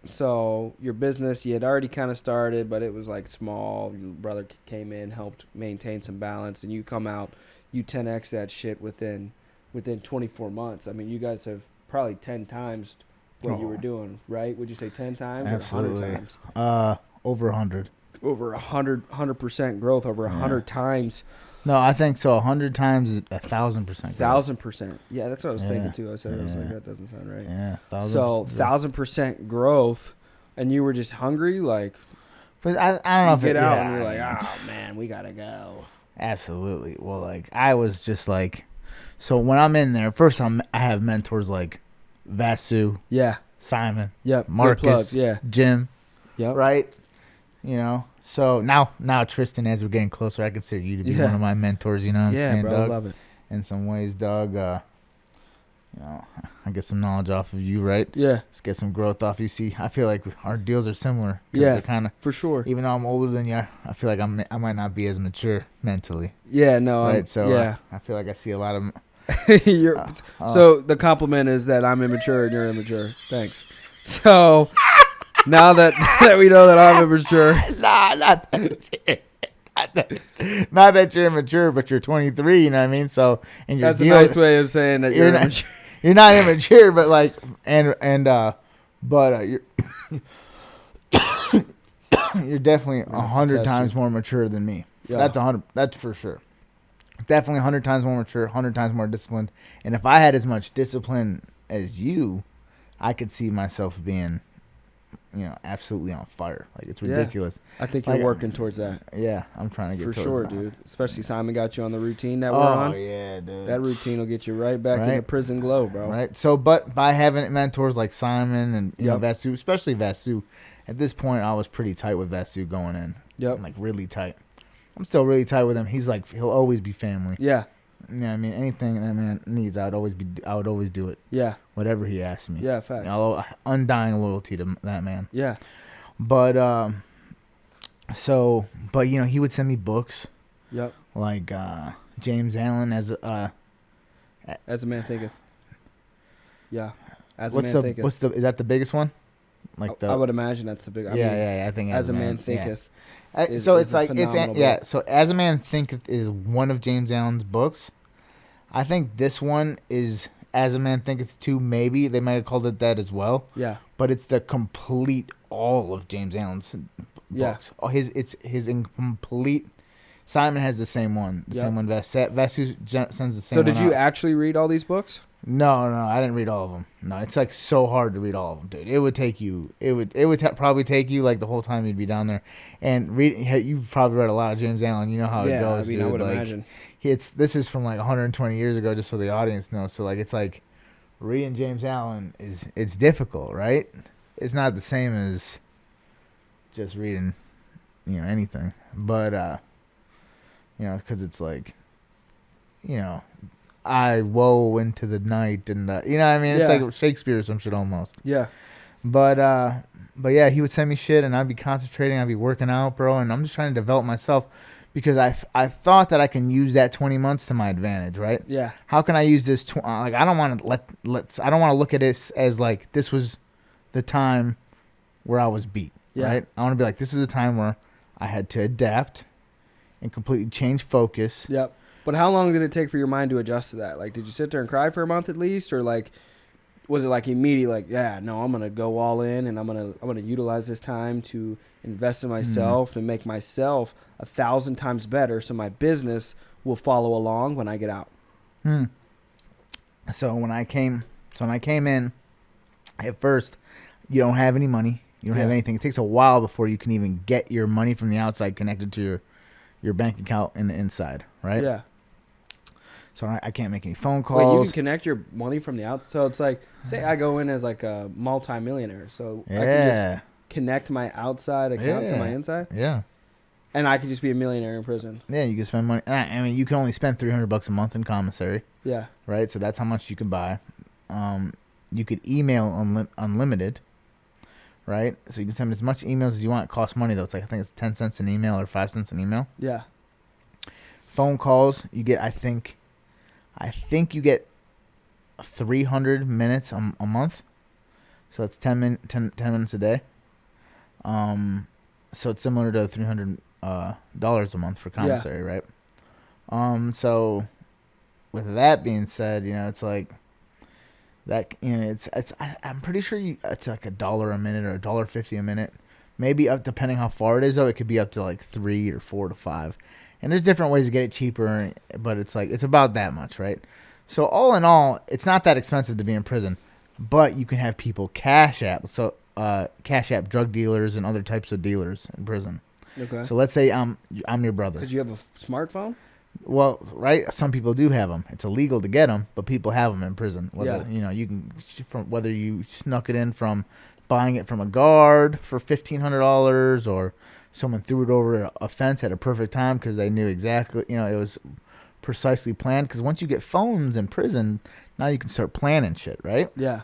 So your business, you had already kind of started, but it was like small. Your brother came in, helped maintain some balance, and you come out, you 10x that shit within 24 months. I mean, you guys have probably 10 times what you were doing, right? Would you say 10 times
Absolutely.
or 100 times?
Over 100.
Over 100% growth, over 100 times.
No, I think so. 100 times is 1,000%.
1,000%. Yeah, that's what I was thinking
Yeah.
too. I was like, that doesn't sound right.
Yeah, 1,000%.
So 1,000% growth, and you were just hungry, like.
But I don't know if
get
it,
out
yeah,
and you're like, oh man, we gotta go.
Absolutely. Well, like I was just like, so when I'm in there, first I have mentors like Vasu,
Yeah.
Simon,
Yep.
Marcus,
Good plug. Yeah.
Jim,
Yep.
right? So now Tristan, as we're getting closer, I consider you to be one of my mentors. You know what I'm
Yeah,
saying,
bro.
Doug?
I love it.
In some ways, Doug. I get some knowledge off of you, right?
Yeah,
Let's get some growth off you. See, I feel like our deals are similar. 'Cause
Yeah.
they're kind of.
for sure.
Even though I'm older than you, I feel like I might not be as mature mentally,
Yeah, no.
right? So
yeah.
I feel like I see a lot of.
You're, so the compliment is that I'm immature and you're immature. Thanks. So now that we know that I'm immature,
Nah, not that you're immature, but you're 23. You know what I mean? So and your
that's a
deal,
nice way of saying that you're
you're not-
immature.
you're not immature, but like you're you're definitely 100
that's
times
true.
more mature than me.
Yeah.
That's 100. That's for sure. Definitely 100 times more mature, 100 times more disciplined. And if I had as much discipline as you, I could see myself being, absolutely on fire. Like it's
Yeah.
ridiculous.
I think you're
Like,
working towards that.
Yeah, I'm trying to get
For
towards
sure,
that.
dude. Especially Simon got you on the routine that we're
Oh
on.
yeah, dude.
That routine will get you right back in
Right.
the prison glow, bro.
Right. So, but by having mentors like Simon and
Yep.
Vasu, especially Vasu, at this point I was pretty tight with Vasu going in.
Yep.
Like really tight. I'm still really tight with him. He's like he'll always be family.
Yeah.
You know what I mean? Anything that man needs, I would always do it.
Yeah.
Whatever he asked me.
Yeah. Facts.
Undying loyalty to that man.
Yeah.
But he would send me books
Yep.
like James Allen as
As a man thinketh. Yeah. As a
what's
man thinketh.
is that the biggest one? Like the
I would imagine that's the big.
I think
As a man
yeah.
thinketh.
So
is
it's
a
like
phenomenal book.
So As a Man Thinketh is one of James Allen's books. I think this one is As a Man Thinketh 2. Maybe they might have called it that as well.
Yeah.
But it's the complete all of James Allen's
Yeah.
books. It's his incomplete. Simon has the same one. The
Yep.
same one. Vasu sends the same.
So did
one
you
out.
actually read all these books?
No, I didn't read all of them. No, it's like so hard to read all of them, dude. It would take you. It would probably take you like the whole time you'd be down there, and read. You've probably read a lot of James Allen. You know how it goes,
I mean,
dude.
I would
like,
imagine.
This is from like 120 years ago, just so the audience knows. So like it's like reading James Allen it's difficult, right? It's not the same as just reading, anything. But because it's like, I woe into the night, and you know what I mean? It's
Yeah.
like Shakespeare or some shit almost.
Yeah.
But yeah, he would send me shit, and I'd be concentrating, I'd be working out, bro, and I'm just trying to develop myself because I thought that I can use that 20 months to my advantage, right?
Yeah.
How can I use this? Like I don't want to I don't want to look at this as like this was the time where I was beat,
Yeah.
right? I want to be like this was the time where I had to adapt and completely change focus.
Yep. But how long did it take for your mind to adjust to that? Like, did you sit there and cry for a month at least, or like, was it like immediate? Like, yeah, no, I'm gonna go all in, and I'm gonna utilize this time to invest in myself and make myself 1,000 times better, so my business will follow along when I get out.
So when I came in, at first, you don't have any money. You don't have
Yeah.
anything. It takes a while before you can even get your money from the outside connected to your bank account in the inside, right?
Yeah.
So I can't make any phone
Wait, you
calls.
can connect your money from the outside. So it's like, say I go in as like a multi-millionaire. So I can
Yeah.
just connect my outside account to my inside.
Yeah.
And I could just be a millionaire in prison.
Yeah, you can spend money. I mean, you can only spend $300 a month in commissary,
Yeah.
right? So that's how much you can buy. You could email unlimited, right? So you can send as much emails as you want. It costs money though. It's like I think it's 10 cents an email or 5 cents an email.
Yeah.
Phone calls, you get I think you get 300 minutes a month. So that's 10 minutes a day. So it's similar to $300 a month for commissary, right? So with that being said, it's like that, I'm pretty sure it's like $1 a minute or $1.50 a minute, maybe up, depending how far it is though. It could be up to like 3 or 4 to 5, and there's different ways to get it cheaper, but it's like it's about that much, right? So all in all, it's not that expensive to be in prison, but you can have people cash app drug dealers and other types of dealers in prison.
Okay.
So let's say I'm your brother.
Because you have a smartphone?
Well, right. Some people do have them. It's illegal to get them, but people have them in prison. Whether, you can whether you snuck it in from buying it from a guard for $1,500 or someone threw it over a fence at a perfect time because they knew exactly. It was precisely planned. Because once you get phones in prison, now you can start planning shit, right?
Yeah.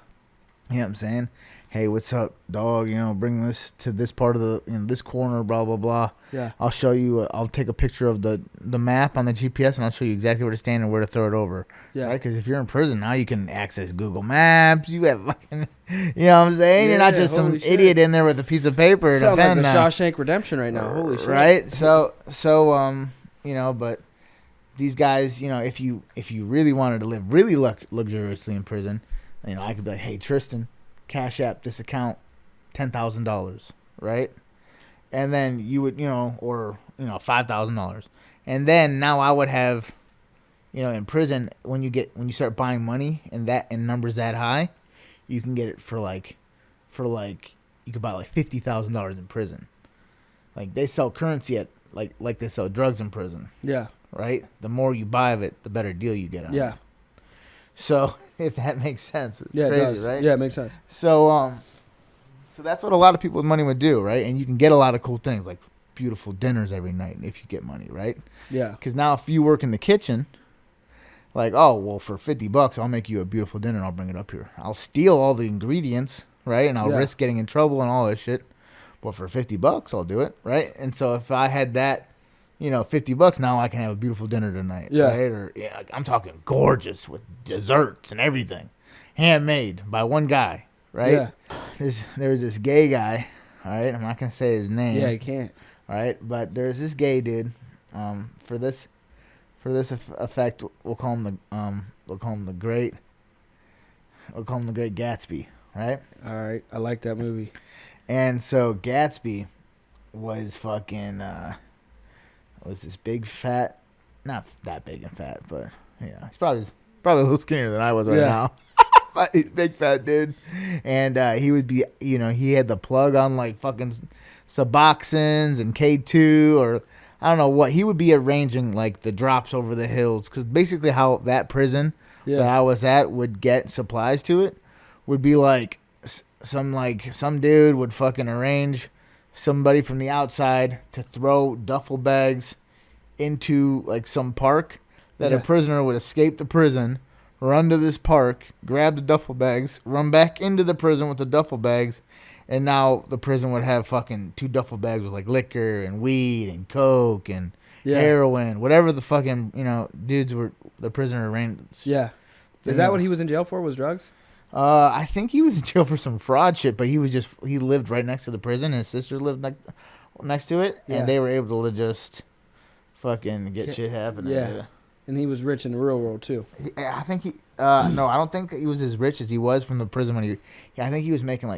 You know what I'm saying? Hey, what's up, dog? Bring this to this part of the, this corner, blah, blah, blah.
Yeah.
I'll show you, I'll take a picture of the map on the GPS and I'll show you exactly where to stand and where to throw it over. Yeah. Right? Because if you're in prison, now you can access Google Maps. You have fucking, you know what I'm saying?
Yeah,
you're not just some idiot in there with a piece of paper and
sounds
a pen
like the
now.
Shawshank Redemption right now. Holy shit.
Right? So, but these guys, if you really wanted to live really luxuriously in prison, I could be like, hey, Tristan, cash app this account $10,000, right? And then you would, or $5,000, and then now I would have, in prison when you start buying money and numbers that high, you can get it for you could buy like $50,000 in prison. Like they sell currency at like they sell drugs in prison.
Yeah.
Right. The more you buy of it, the better deal you get on it. So if that makes sense, it's crazy,
it does.
Right?
Yeah, it makes sense.
So that's what a lot of people with money would do, right? And you can get a lot of cool things like beautiful dinners every night if you get money, right?
Yeah.
Because now if you work in the kitchen, like, oh, well, for $50, I'll make you a beautiful dinner and I'll bring it up here. I'll steal all the ingredients, right? And I'll risk getting in trouble and all this shit. But for $50, I'll do it, right? And so if I had that, $50, now I can have a beautiful dinner tonight, right? Or I'm talking gorgeous with desserts and everything, handmade by one guy, right? Yeah. There's this gay guy, all right? I'm not gonna say his name.
Yeah, you can't.
All right, but there's this gay dude. For this effect, we'll call him the Great Gatsby, right?
All right, I like that movie.
And so Gatsby was fucking was this big fat, not that big and fat, but he's probably a little skinnier than I was right now. But he's a big fat dude, and he would be, he had the plug on like fucking Suboxones and K2 or I don't know what. He would be arranging like the drops over the hills because basically how that prison that I was at would get supplies to it would be like some dude would fucking arrange somebody from the outside to throw duffel bags into like some park that a prisoner would escape the prison, run to this park, grab the duffel bags, run back into the prison with the duffel bags, and now the prison would have fucking 2 duffel bags with like liquor and weed and coke and heroin, whatever the fucking dudes were the prisoner arranged.
Yeah, is that what he was in jail for? Was drugs?
I think he was in jail for some fraud shit, but he lived right next to the prison. His sister lived next to it, and they were able to just fucking get shit happening.
Yeah. And he was rich in the real world too.
I think no, I don't think he was as rich as he was from the prison when I think he was making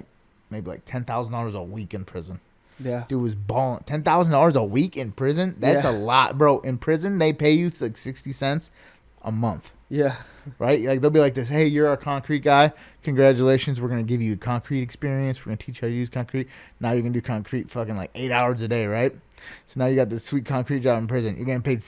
maybe $10,000 a week in prison.
Yeah.
Dude was balling. $10,000 a week in prison? That's a lot, bro. In prison, they pay you like 60 cents a month.
Yeah.
Right? Like, they'll be like this, hey, you're a concrete guy. Congratulations. We're going to give you a concrete experience. We're going to teach you how to use concrete. Now you're going to do concrete fucking like 8 hours a day, right? So now you got this sweet concrete job in prison. You're getting paid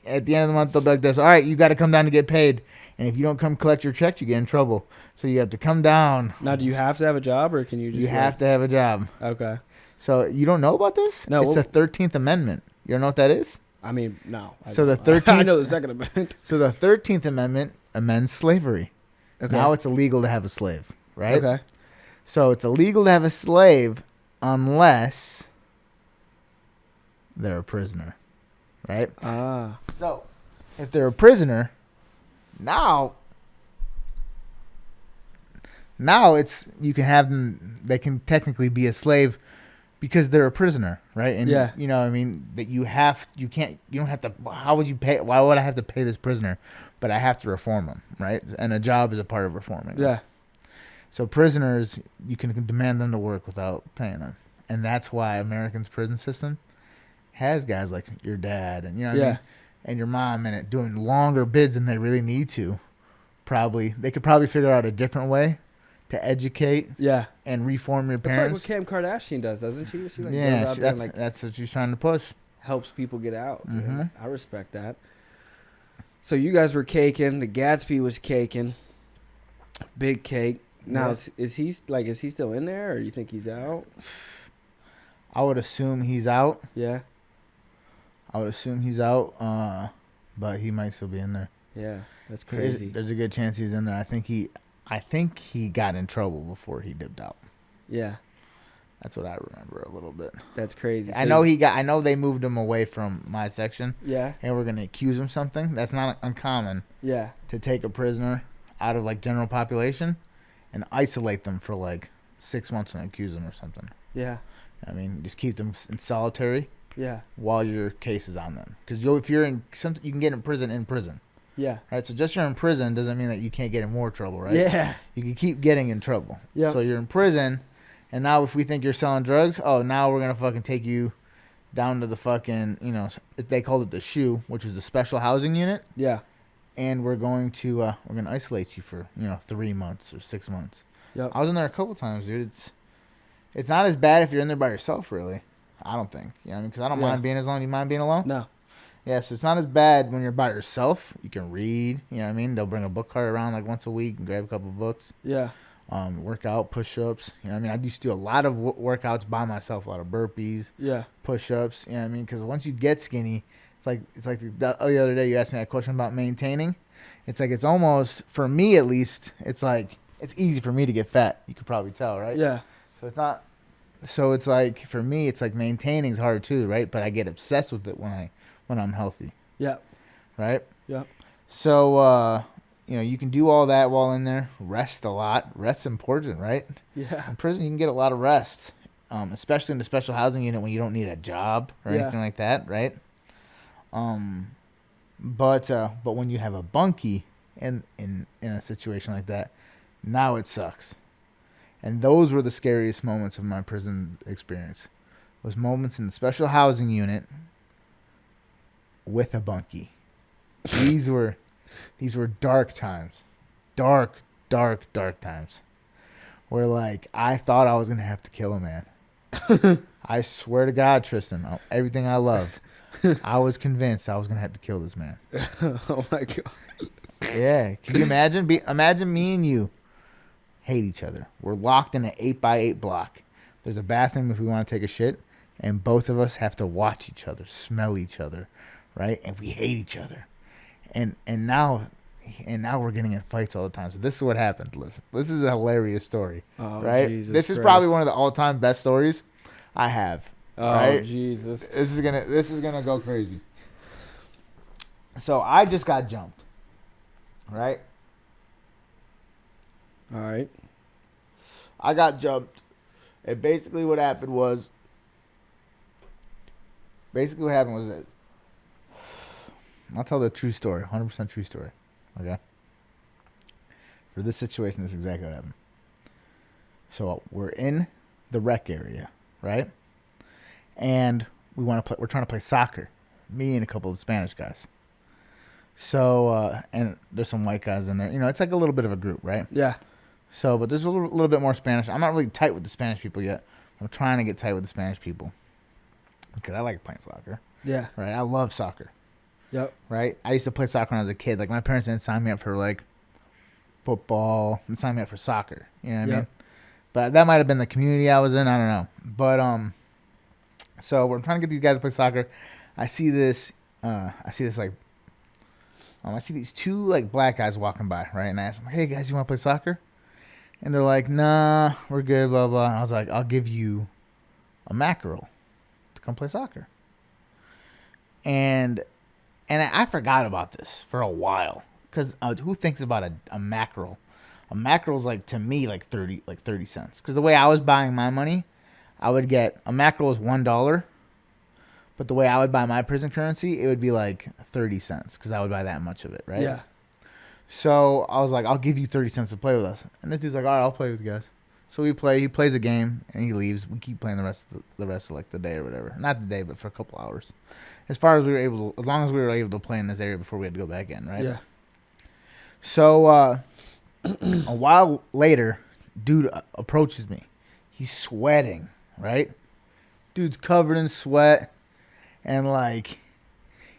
at the end of the month. They'll be like this, all right, you got to come down to get paid. And if you don't come collect your check, you get in trouble. So you have to come down.
Now, do you have to have a job, or can you just...
You have to have a job.
Okay.
So you don't know about this?
No.
It's the 13th Amendment. You don't know what that is?
I mean, no.
So the 13th...
I know the Second Amendment.
So the 13th Amendment amends slavery.
Okay.
Now it's illegal to have a slave, right?
Okay.
So it's illegal to have a slave unless they're a prisoner, right?
Ah.
So if they're a prisoner, now it's you can have them. They can technically be a slave because they're a prisoner, right? And
Yeah.
you know what I mean, that you don't have to. How would you pay? Why would I have to pay this prisoner? But I have to reform them, right? And a job is a part of reforming them.
Yeah.
So prisoners, you can demand them to work without paying them. And that's why American's prison system has guys like your dad and, you know what I mean? And your mom in it doing longer bids than they really need to. They could probably figure out a different way to educate and reform your parents.
That's like what Kim Kardashian does, doesn't she? She like
Yeah,
goes out there and like
that's what she's trying to push.
helps people get out.
Mm-hmm.
Yeah, I respect that. So you guys were caking. The Gatsby was caking. Big cake. Now, is he still in there, or you think he's out?
I would assume he's out.
Yeah.
I would assume he's out, but he might still be in there.
Yeah, that's crazy.
There's a good chance he's in there. I think he got in trouble before he dipped out.
Yeah.
That's what I remember a little bit.
That's crazy.
I know they moved him away from my section.
Yeah.
And we're gonna accuse him something. That's not uncommon.
Yeah.
To take a prisoner out of like general population and isolate them for like 6 months and accuse them or something.
Yeah.
I mean, just keep them in solitary.
Yeah.
While your case is on them, because if you're in you can get in prison.
Yeah.
Right. So just you're in prison doesn't mean that you can't get in more trouble, right?
Yeah.
You can keep getting in trouble.
Yeah.
So you're in prison, and now if we think you're selling drugs, now we're gonna fucking take you down to the fucking, they called it the SHU, which was the special housing unit.
Yeah.
And we're going to isolate you for 3 months or 6 months.
Yep.
I was in there a couple times, dude. It's not as bad if you're in there by yourself, really. I don't think. You know what I mean? Because I don't mind being as long. You mind being alone?
No.
Yeah, so it's not as bad when you're by yourself. You can read. You know what I mean? They'll bring a book cart around like once a week and grab a couple of books.
Yeah.
Work out, push-ups. You know what I mean? I used to do a lot of workouts by myself, a lot of burpees.
Yeah.
Push-ups. You know what I mean? Because once you get skinny, it's like the other day you asked me that question about maintaining. It's like it's almost, for me at least, it's like it's easy for me to get fat. You could probably tell, right?
Yeah.
So it's not. So it's like, for me, it's like maintaining is hard too, right? But I get obsessed with it when I'm healthy.
Yeah.
Right?
Yeah.
So, you can do all that while in there. Rest a lot. Rest's important, right?
Yeah.
In prison, you can get a lot of rest, especially in the special housing unit when you don't need a job or anything like that, right? But when you have a bunkie in a situation like that, now it sucks. And those were the scariest moments of my prison experience. Was moments in the special housing unit with a bunkie. These were dark times. Dark times. Where like I thought I was gonna have to kill a man. I swear to God, Tristan, everything I love, I was convinced I was gonna have to kill this man.
Oh my God.
Yeah. Can you imagine? Imagine me and you hate each other. We're locked in an 8x8 block. There's a bathroom if we want to take a shit, and both of us have to watch each other, smell each other, right? And we hate each other. And now we're getting in fights all the time. So this is what happened. Listen, this is a hilarious story, right?
Jesus
this is
Christ.
probably one of the all-time best stories I have.
Oh,
right?
Jesus.
This is gonna go crazy. So I just got jumped, right?
All right.
I got jumped. And basically what happened was this. I'll tell the true story, 100% true story. Okay? For this situation, this is exactly what happened. So we're in the rec area, right? And we're trying to play soccer. Me and a couple of Spanish guys. So and there's some white guys in there. It's like a little bit of a group, right?
Yeah.
So, but there's a little bit more Spanish. I'm not really tight with the Spanish people yet. I'm trying to get tight with the Spanish people because I like playing soccer.
Yeah.
Right. I love soccer.
Yep.
Right. I used to play soccer when I was a kid. Like my parents didn't sign me up for like football and sign me up for soccer. You know what I mean? But that might have been the community I was in. I don't know. But so we're trying to get these guys to play soccer. I see this. I see these two like black guys walking by, right? And I ask them, "Hey guys, you want to play soccer?" And they're like, "Nah, we're good." Blah blah. And I was like, "I'll give you a mackerel to come play soccer." And I forgot about this for a while because who thinks about a mackerel? A mackerel's like to me like 30 cents. Because the way I was buying my money, I would get a mackerel is $1. But the way I would buy my prison currency, it would be like 30 cents because I would buy that much of it, right?
Yeah.
So I was like, I'll give you 30 cents to play with us. And this dude's like, all right, I'll play with you guys. So we play. He plays a game and he leaves. We keep playing the rest of like the day or whatever. Not the day, but for a couple hours. As long as we were able to play in this area before we had to go back in, right?
Yeah.
So a while later, dude approaches me. He's sweating, right? Dude's covered in sweat. And like,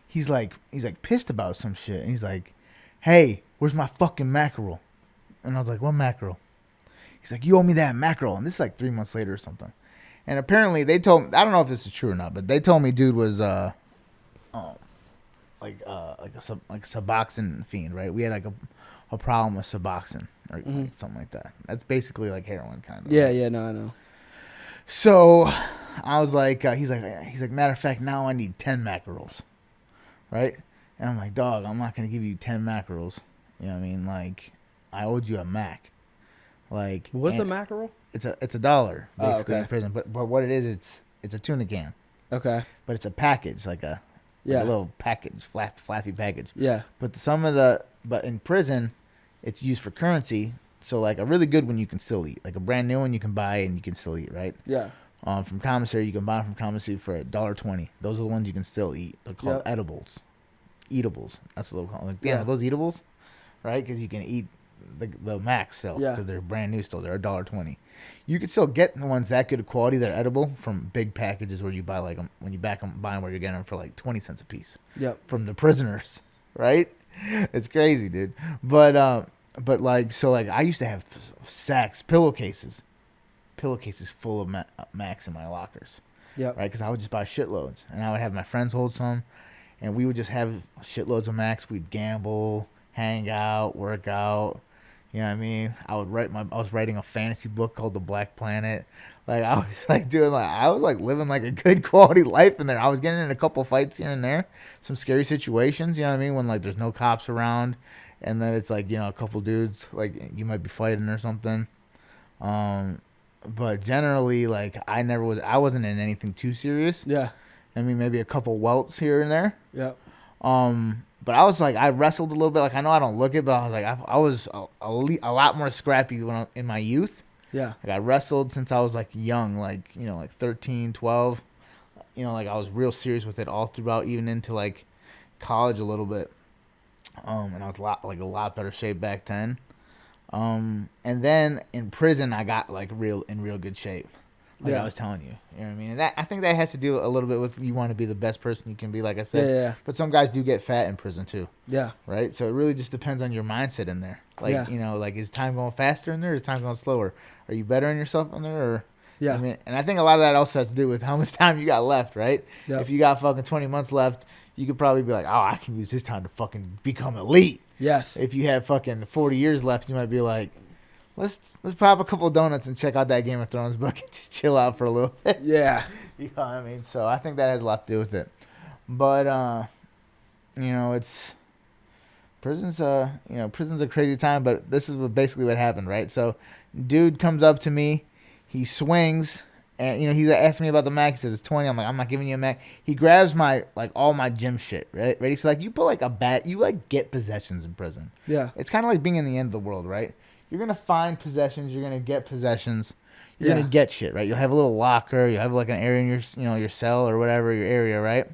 he's like pissed about some shit. And he's like, "Hey, where's my fucking mackerel?" And I was like, "What mackerel?" He's like, "You owe me that mackerel." And this is like 3 months later or something. And apparently they told me, I don't know if this is true or not, but they told me dude was like a Suboxone fiend, right? We had like a problem with Suboxone or like something like that. That's basically like heroin kind of.
Yeah,
right?
yeah, no, I know.
So I was like, he's like, matter of fact, now I need 10 mackerels, right? And I'm like, dog, I'm not gonna give you 10 mackerels. You know what I mean? Like, I owed you a mac. Like,
What's a mackerel?
It's $1 basically
okay.
in prison. But what it is, it's a tuna can.
Okay.
But it's a package, like a little package, flappy package.
Yeah.
But but in prison, it's used for currency. So like a really good one you can still eat. Like a brand new one you can buy and you can still eat, right?
Yeah.
From commissary, you can buy them from commissary for $1.20. Those are the ones you can still eat. They're called edibles. Eatables. That's what they're called. Like, damn, are those eatables? Right? Because you can eat the max still.
Yeah.
Because they're brand new still. They're $1.20. You can still get the ones that good of quality that are edible from big packages where you buy like them, when you buy them where you're getting them for like 20 cents a piece.
Yep.
From the prisoners. Right? It's crazy, dude. But like, so like I used to have pillowcases full of Max in my lockers.
Yep.
Right? Because I would just buy shitloads. And I would have my friends hold some. And we would just have shitloads of Max. We'd gamble, hang out, work out. You know what I mean? I was writing a fantasy book called The Black Planet. Like I was like living like a good quality life in there. I was getting in a couple fights here and there. Some scary situations, you know what I mean? When like there's no cops around. And then it's like, a couple dudes, like you might be fighting or something. But generally, like I wasn't in anything too serious.
Yeah.
I mean, maybe a couple welts here and there.
Yep.
But I was like, I wrestled a little bit. Like I know I don't look it, but I was like, I was a lot more scrappy in my youth.
Yeah.
Like I wrestled since I was like young, like, like 13, 12. Like I was real serious with it all throughout, even into like college a little bit. And I was a lot better shape back then. And then in prison, I got like in real good shape. Like I was telling you, you know what I mean? And I think that has to do a little bit with you want to be the best person you can be, like I said.
Yeah.
But some guys do get fat in prison too.
Yeah.
Right? So it really just depends on your mindset in there. Like, like is time going faster in there or is time going slower? Are you bettering yourself in there or...
Yeah.
I mean, and I think a lot of that also has to do with how much time you got left, right?
Yep.
If you got fucking 20 months left, you could probably be like, oh, I can use this time to fucking become elite.
Yes.
If you have fucking 40 years left, you might be like, let's pop a couple of donuts and check out that Game of Thrones book and just chill out for a little bit.
Yeah.
You know what I mean? So I think that has a lot to do with it. But, it's... Prison's a crazy time, but this is basically what happened, right? So dude comes up to me. He swings, and he's asking me about the Mac. He says it's 20. I'm like, I'm not giving you a Mac. He grabs my all my gym shit, right? Ready? So like, you put like a bat, you like get possessions in prison.
Yeah.
It's kind of like being in the end of the world, right? You're gonna find possessions. You're gonna get possessions. You're gonna get shit, right? You'll have a little locker. You have like an area in your your cell or whatever your area, right?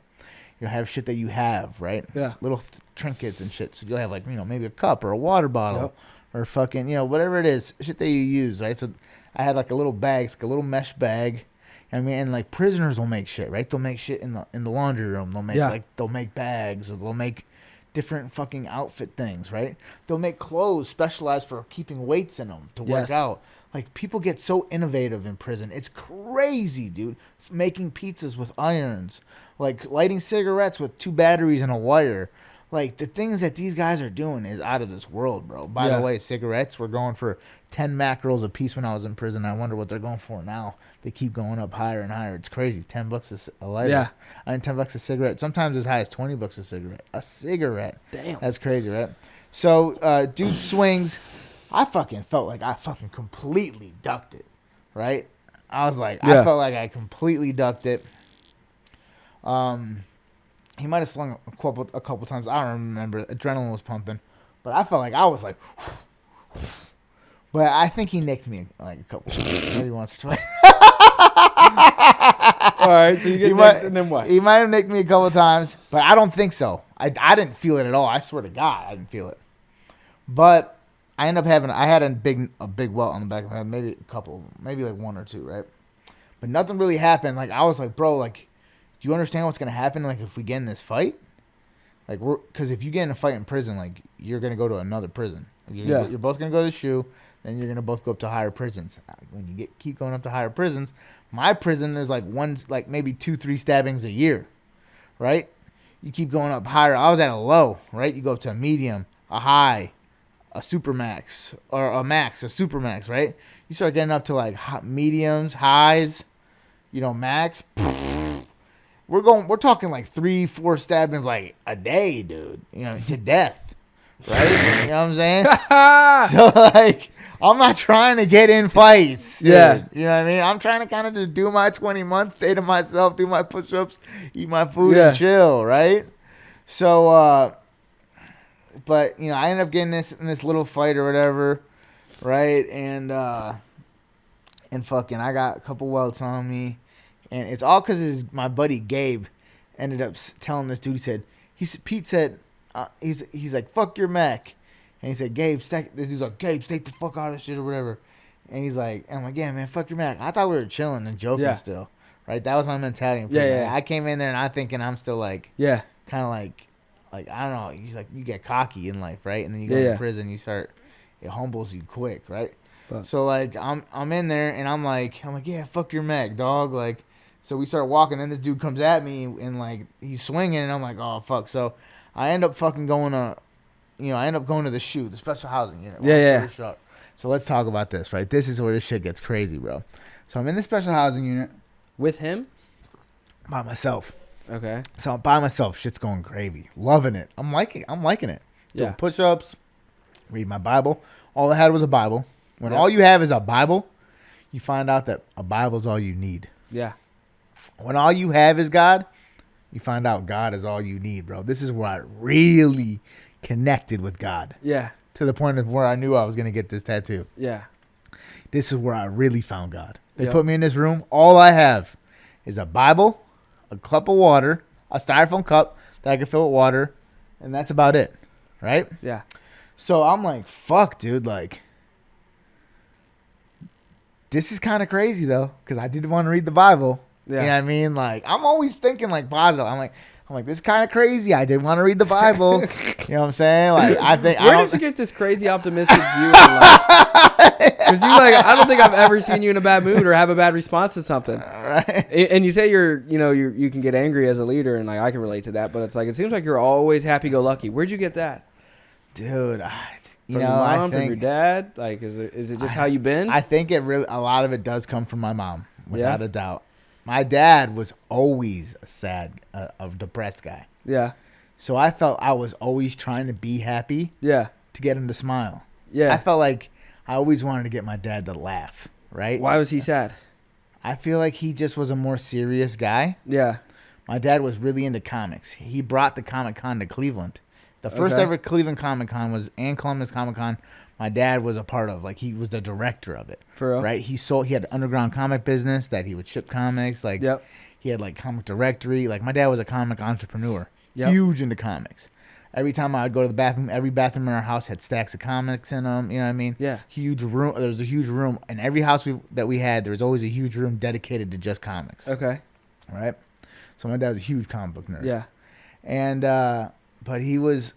You'll have shit that you have, right?
Yeah.
Little trinkets and shit. So you'll have like, maybe a cup or a water bottle.
Yep.
Or fucking, whatever it is, shit that you use, right? So I had like a little bag, it's like a little mesh bag. I mean, and like prisoners will make shit, right? They'll make shit in the laundry room. They'll make they'll make bags, or they'll make different fucking outfit things, right? They'll make clothes specialized for keeping weights in them to work out. Like, people get so innovative in prison. It's crazy, dude. Making pizzas with irons, like lighting cigarettes with 2 batteries and a wire. Like, the things that these guys are doing is out of this world, bro. By the way, cigarettes were going for 10 mackerels a piece when I was in prison. I wonder what they're going for now. They keep going up higher and higher. It's crazy. $10 a lighter. Yeah. I mean, $10 a cigarette. Sometimes as high as $20 a cigarette. A cigarette. Damn. That's crazy, right? So, dude swings. I fucking felt like I fucking completely ducked it, right? I was like, I felt like I completely ducked it. He might have slung a couple times. I don't remember. Adrenaline was pumping. But I felt like I was like... But I think he nicked me like a couple times. Maybe once or twice.
All right, so you get nicked, and then what?
He might have nicked me a couple times, but I don't think so. I didn't feel it at all. I swear to God, I didn't feel it. But I ended up having... I had a big welt on the back of my head. Maybe a couple. Maybe like 1 or 2, right? But nothing really happened. Like, I was like, bro, like... Do you understand what's going to happen, like, if we get in this fight? Like, because if you get in a fight in prison, like, you're going to go to another prison. You're both going to go to the SHU, then you're going to both go up to higher prisons. When you keep going up to higher prisons, my prison, there's, like, maybe 2-3 stabbings a year, right? You keep going up higher. I was at a low, right? You go up to a medium, a high, a supermax, or a max, a supermax, right? You start getting up to, like, mediums, highs, max. We're talking like 3-4 stabbings like a day, dude. To death, right? You know what I'm saying? So like, I'm not trying to get in fights, dude. Yeah. You know what I mean? I'm trying to kind of just do my 20 months, stay to myself, do my push-ups, eat my food, and chill, right? So, but I ended up getting in this little fight or whatever, right? And fucking, I got a couple welts on me. And it's all because my buddy Gabe ended up telling this dude. Pete said, he's like, fuck your Mac. And he said, Gabe, this dude's like, Gabe, stay the fuck out of this shit or whatever. And he's like, I'm like, yeah, man, fuck your Mac. I thought we were chilling and joking still, right? That was my mentality. Yeah. I came in there and I'm thinking I'm still like, kind of like I don't know. He's like, you get cocky in life, right? And then you go to prison, it humbles you quick, right? But. So like, I'm in there and I'm like, yeah, fuck your Mac, dog, like. So we start walking, then this dude comes at me, and, like, he's swinging, and I'm like, oh, fuck. So I end up fucking going to, the SHU, the special housing unit. Yeah. So let's talk about this, right? This is where this shit gets crazy, bro. So I'm in the special housing unit.
With him?
By myself.
Okay.
So I'm by myself. Shit's going gravy. Loving it. I'm liking it. Doing push-ups, read my Bible. All I had was a Bible. When all you have is a Bible, you find out that a Bible's all you need.
Yeah.
When all you have is God, you find out God is all you need, bro. This is where I really connected with God.
Yeah.
To the point of where I knew I was going to get this tattoo.
Yeah.
This is where I really found God. They put me in this room. All I have is a Bible, a cup of water, a styrofoam cup that I can fill with water, and that's about it, right?
Yeah.
So I'm like, fuck, dude, like, this is kind of crazy, though, because I did want to read the Bible. Yeah. You know what I mean? Like, I'm always thinking, like, positive. I'm like, this is kind of crazy. I did want to read the Bible. You know what I'm saying? Like, I think.
Where did you get this crazy optimistic view of life? Because I don't think I've ever seen you in a bad mood or have a bad response to something.
Right.
And you say you can get angry as a leader, and like I can relate to that. But it's like it seems like you're always happy-go-lucky. Where'd you get that,
dude?
From your mom, from your dad? Like, is it just how you been?
I think a lot of it does come from my mom, without a doubt. My dad was always a depressed guy.
Yeah.
So I felt I was always trying to be happy.
Yeah.
To get him to smile.
Yeah.
I felt like I always wanted to get my dad to laugh, right?
Why was he sad?
I feel like he just was a more serious guy.
Yeah.
My dad was really into comics. He brought the Comic Con to Cleveland. The first ever Cleveland Comic Con was, and Columbus Comic Con, my dad was a part of. Like, he was the director of it.
For real?
Right? He had an underground comic business that he would ship comics. Like, He had like comic directory. Like my dad was a comic entrepreneur,
Yep.
huge into comics. Every time I'd go to the bathroom, every bathroom in our house had stacks of comics in them. You know what I mean?
Yeah.
Huge room. There was a huge room in every house that we had. There was always a huge room dedicated to just comics.
Okay.
Right. So my dad was a huge comic book nerd.
Yeah.
And but he was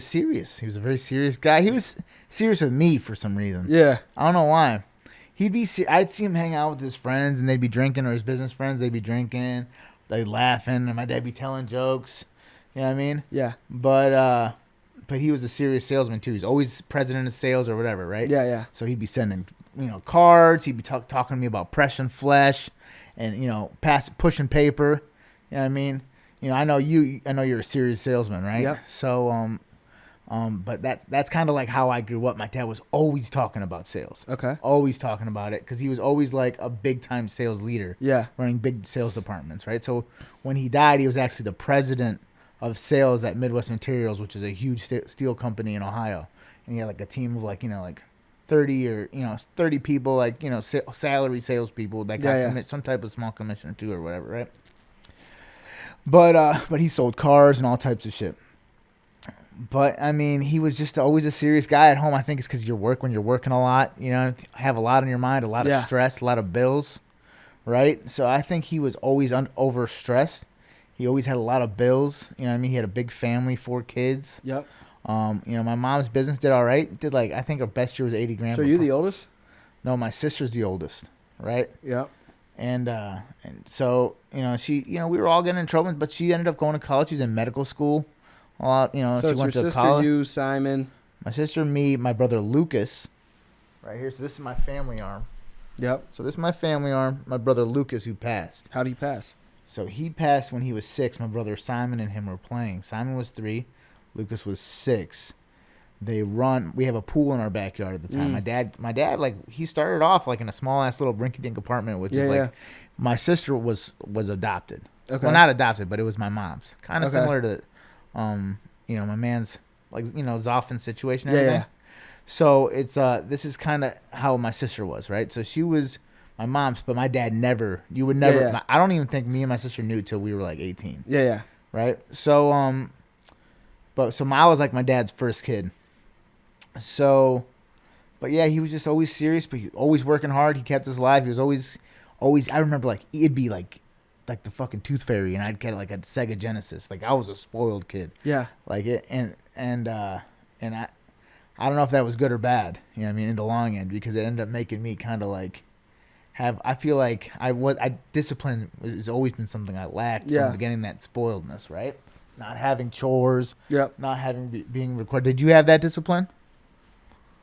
serious. He was a very serious guy. He was serious with me for some reason.
Yeah.
I don't know why. I'd see him hang out with his friends, and they'd be drinking, or his business friends. They'd be drinking, they'd laughing, and my dad'd be telling jokes. You know what I mean?
Yeah.
But he was a serious salesman too. He's always president of sales or whatever, right?
Yeah. Yeah.
So he'd be sending, cards. He'd be talking to me about pressing flesh, and pushing paper. You know what I mean? I know you're a serious salesman, right?
Yep.
So but that's kind of like how I grew up. My dad was always talking about sales.
Okay.
Always talking about it, because he was always like a big time sales leader.
Yeah.
Running big sales departments, right? So when he died, he was actually the president of sales at Midwest Materials, which is a huge steel company in Ohio, and he had like a team of like 30 people, like salary salespeople that got some type of small commission too or whatever, right? But he sold cars and all types of shit. But I mean, he was just always a serious guy at home. I think it's because when you're working a lot, have a lot on your mind, a lot of stress, a lot of bills, right? So I think he was always overstressed. He always had a lot of bills. You know what I mean? He had a big family, 4 kids.
Yep.
My mom's business did all right. Did I think her best year was 80 grand.
So you the oldest?
No, my sister's the oldest, right?
Yep.
And so, she, we were all getting in trouble, but she ended up going to college. She's in medical school. A lot,
So
she
it's
went
your
to
sister,
college.
you, Simon.
My sister, me, my brother Lucas, right here. So this is my family arm.
Yep.
So this is my family arm. My brother Lucas, who passed.
How did he pass?
So he passed when he was 6. My brother Simon and him were playing. Simon was 3. Lucas was 6. We have a pool in our backyard at the time. My dad, like, he started off like in a small ass little rinky-dink apartment, which is like, my sister was adopted.
Okay.
Well, not adopted, but it was my mom's. Kind of
Okay.
similar to, my man's, like, Zoffin's situation and everything.
Yeah.
So it's, this is kind of how my sister was, right? So she was my mom's, but my dad never, I don't even think me and my sister knew till we were like 18.
Yeah, yeah.
Right? So, I was like my dad's first kid. So, but yeah, he was just always serious, but he always working hard. He kept us alive. He was always, I remember like, it'd be like the fucking Tooth Fairy, and I'd get like a Sega Genesis. Like, I was a spoiled kid.
Yeah.
Like it, and I don't know if that was good or bad, in the long end, because it ended up making me kind of like, I feel like discipline has always been something I lacked from beginning, that spoiledness, right? Not having chores, not having being recorded. Did you have that discipline?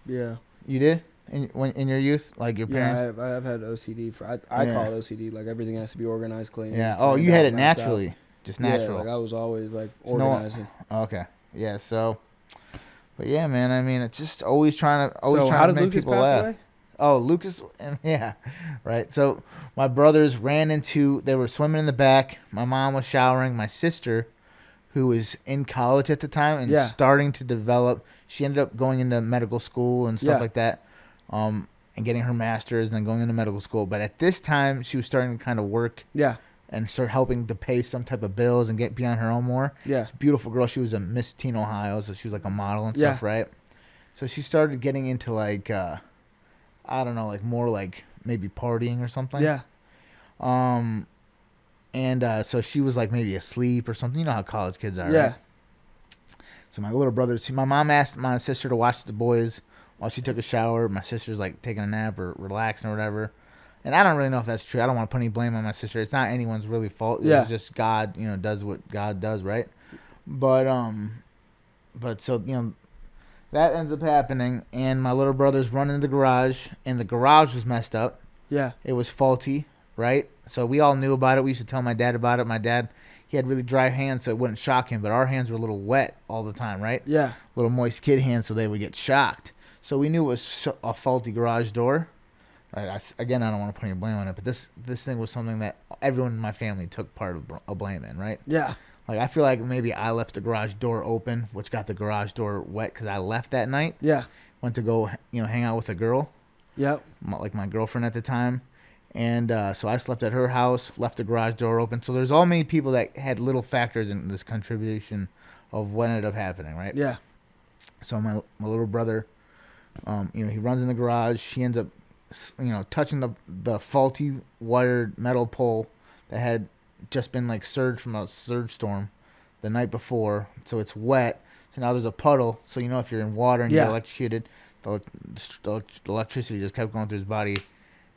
Yeah.
You did in your youth, like your parents?
Yeah, I've had OCD I call it OCD. Like, everything has to be organized, clean.
Yeah. Oh, you had it naturally, just natural.
Yeah, like I was always like organizing.
Okay. Yeah. So, but yeah, man. I mean, it's just always trying to make
Lucas
people
pass
laugh.
away?
Oh, Lucas, yeah, right. So my brothers they were swimming in the back. My mom was showering. My sister, who was in college at the time and starting to develop, she ended up going into medical school and stuff like that, and getting her master's and then going into medical school. But at this time, she was starting to kind of work and start helping to pay some type of bills and be on her own more.
Yeah.
She's a beautiful girl. She was a Miss Teen Ohio, so she was like a model and stuff, right? So she started getting into like, I don't know, like more like maybe partying or something.
Yeah.
So she was like maybe asleep or something. You know how college kids are,
Yeah.
right? So my little brother, my mom asked my sister to watch the boys while she took a shower. My sister's like taking a nap or relaxing or whatever. And I don't really know if that's true. I don't want to put any blame on my sister. It's not anyone's really fault. It's just God, does what God does, right? But so, that ends up happening, and my little brother's running in the garage, and the garage was messed up.
Yeah.
It was faulty, right? So we all knew about it. We used to tell my dad about it. My dad, he had really dry hands, so it wouldn't shock him, but our hands were a little wet all the time, right?
Yeah.
Little moist kid hands, so they would get shocked. So we knew it was a faulty garage door. Right? I don't want to put any blame on it, but this thing was something that everyone in my family took part of blame in, right?
Yeah.
Like, I feel like maybe I left the garage door open, which got the garage door wet because I left that night.
Yeah.
Went to go, hang out with a girl.
Yep.
Like my girlfriend at the time. And so I slept at her house, left the garage door open. So there's all many people that had little factors in this contribution of what ended up happening, right?
Yeah.
So my little brother, he runs in the garage. He ends up, touching the faulty wired metal pole that had just been like surged from a surge storm the night before. So it's wet. So now there's a puddle. So if you're in water and you're electrocuted, the electricity just kept going through his body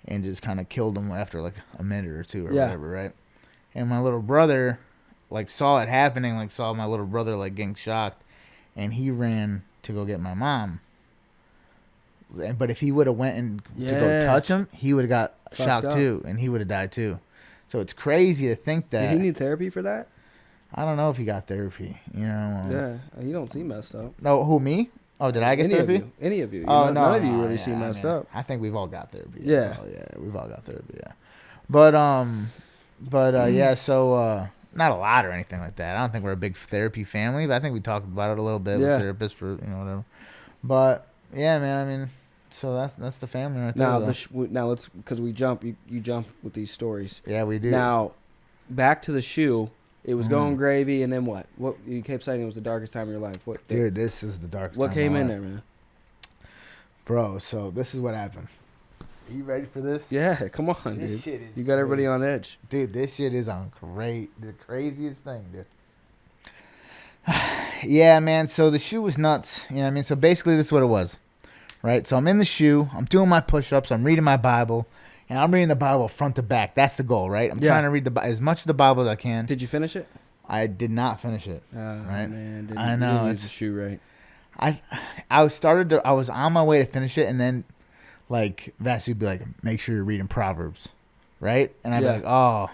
and just kind of killed him after like a minute or two or whatever, right? And my little brother saw it happening, saw my little brother getting shocked, and he ran to go get my mom. But if he would have went to go touch him, he would have got shocked too, and he would have died too. So it's crazy to think that.
Did he need therapy for that?
I don't know if he got therapy.
Yeah, you don't seem messed up.
No, who, me? Oh, did I get therapy?
Any of you?
Oh,
none of you really seem messed up.
I think we've all got therapy.
Yeah.
Yeah, we've all got therapy. Yeah, but yeah. So not a lot or anything like that. I don't think we're a big therapy family, but I think we talked about it a little bit with therapists for whatever. But yeah, man. I mean, so that's the family right there.
Now let's, because we jump. You jump with these stories.
Yeah, we do.
Now, back to the shoe. It was going gravy, and then what? What you kept saying it was the darkest time of your life. What?
Dude, this is the darkest.
What
time
came
of
in
my
there,
life.
man?
Bro, so this is what happened. Are you ready for this?
Yeah, come on,
This
dude.
shit is
You got everybody
crazy.
on edge.
Dude, this shit is the craziest thing, dude. Yeah, man. So the shoe was nuts. You know what I mean? So basically, this is what it was, right? So I'm in the shoe. I'm doing my push-ups. I'm reading my Bible, and I'm reading the Bible front to back. That's the goal, right? I'm trying to read as much of the Bible as I can.
Did you finish it?
I did not finish it.
Right? Man,
I know,
it's the shoe right.
I was on my way to finish it, and then Vassy would be like, make sure you're reading Proverbs, right? And I'd be like, oh,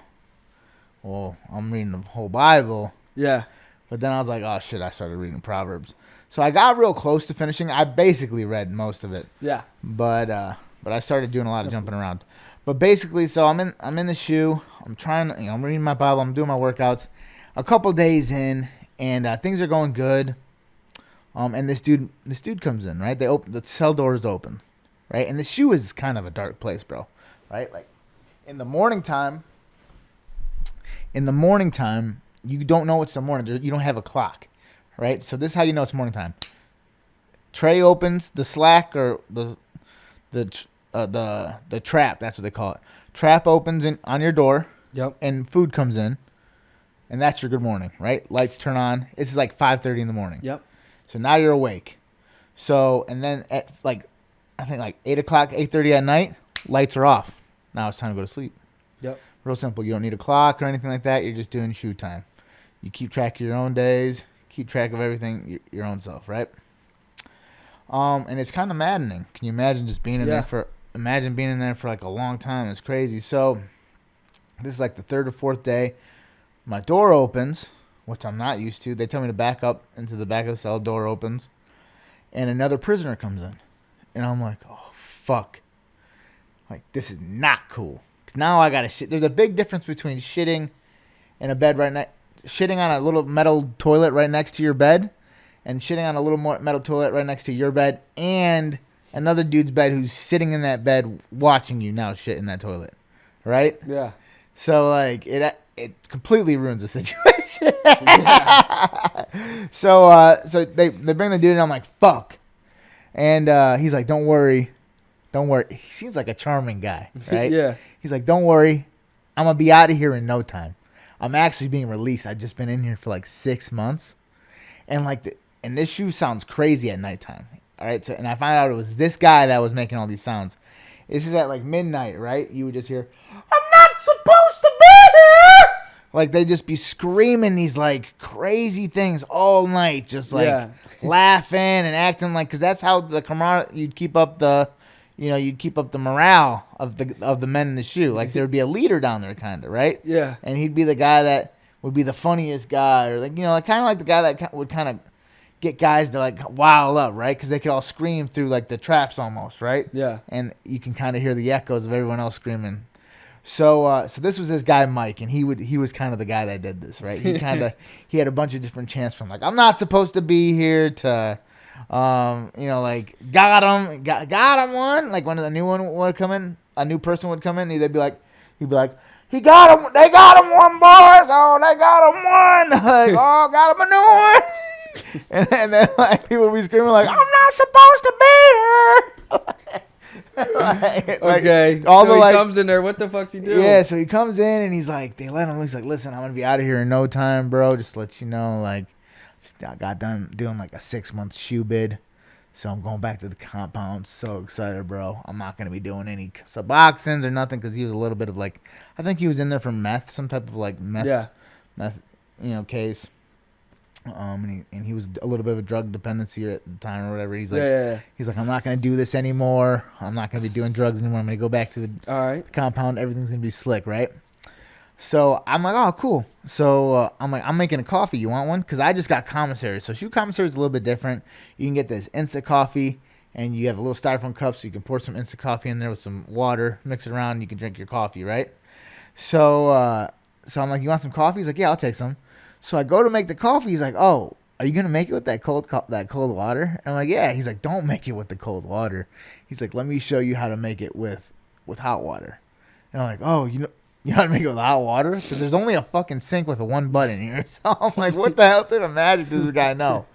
well, I'm reading the whole Bible.
Yeah.
But then I was like, oh shit, I started reading Proverbs. So I got real close to finishing. I basically read most of it.
Yeah.
But I started doing a lot of jumping around. But basically, so I'm in the shoe. I'm trying to, I'm reading my Bible. I'm doing my workouts. A couple days in, and things are going good. And this dude comes in, right? The cell door is open, right? And the shoe is kind of a dark place, bro, right? Like in the morning time, you don't know it's the morning. You don't have a clock, right? So this is how you know it's morning time. Tray opens, the slack or the trap, that's what they call it. Trap opens on your door.
Yep.
And food comes in. And that's your good morning, right? Lights turn on. It's like 5:30 in the morning.
Yep.
So now you're awake. So, and then at I think 8 o'clock, 8:30 at night, lights are off. Now it's time to go to sleep.
Yep.
Real simple. You don't need a clock or anything like that. You're just doing shoe time. You keep track of your own days, keep track of everything your own self, right? And it's kind of maddening. Can you imagine just being in there for like a long time? It's crazy. So this is like the third or fourth day. My door opens, which I'm not used to. They tell me to back up into the back of the cell. Door opens, and another prisoner comes in. And I'm like, oh, fuck. Like, this is not cool. Now I got to shit. There's a big difference between shitting in a bed shitting on a little metal toilet right next to your bed and shitting on a little more metal toilet right next to your bed and another dude's bed who's sitting in that bed watching you now shit in that toilet. Right?
Yeah.
So, it completely ruins the situation. So they bring the dude in. I'm like, fuck. And he's like, don't worry. He seems like a charming guy, right?
Yeah.
He's like, don't worry. I'm going to be out of here in no time. I'm actually being released. I've just been in here for like 6 months. And and this shoe sounds crazy at nighttime. All right. So, and I find out it was this guy that was making all these sounds. This is at like midnight, right? You would just hear, I'm not supposed to be here. Like they just be screaming these like crazy things all night, just like laughing and acting like, because that's how the camaraderie, you'd keep up the morale of the men in the shoe. Like there would be a leader down there, kind of, right?
Yeah.
And he'd be the guy that would be the funniest guy, or kind of like the guy that would kind of get guys to like wild up, right? Because they could all scream through like the traps almost, right?
Yeah. And
you can kind of hear the echoes of everyone else screaming. So this was this guy Mike, and he was kind of the guy that did this, right? He had a bunch of different chants from like, I'm not supposed to be here, to Like got him one. Like when a new one would come in, a new person would come in, he'd be like, he got him. They got him one, boys. Oh, they got him one. Like, oh, got him a new one. and then like people would be screaming like, I'm not supposed to be here.
Okay.
All
so
the,
he comes in there. What the fuck's he doing?
Yeah, so he comes in and he's like, they let him. He's like, listen, I'm gonna be out of here in no time, bro. Just to let you know, like, I got done doing like a 6-month shoe bid, so I'm going back to the compound. So excited, bro. I'm not gonna be doing any Suboxones or nothing because he was a little bit of like, I think he was in there for meth, some type of like meth, case. And he was a little bit of a drug dependency at the time or whatever. He's like, he's like, I'm not gonna do this anymore. I'm not gonna be doing drugs anymore. I'm gonna go back to the compound. Everything's gonna be slick, right? So I'm like, oh, cool. So I'm like, I'm making a coffee. You want one? Because I just got commissary. So shoe commissary is a little bit different. You can get this instant coffee, and you have a little styrofoam cup, so you can pour some instant coffee in there with some water, mix it around, and you can drink your coffee, right? So I'm like, you want some coffee? He's like, yeah, I'll take some. So I go to make the coffee. He's like, oh, are you going to make it with that cold water? I'm like, yeah. He's like, don't make it with the cold water. He's like, let me show you how to make it with hot water. And I'm like, oh, you know how to make it with hot water? Because there's only a fucking sink with one button here. So I'm like, what the hell type of magic does this guy know?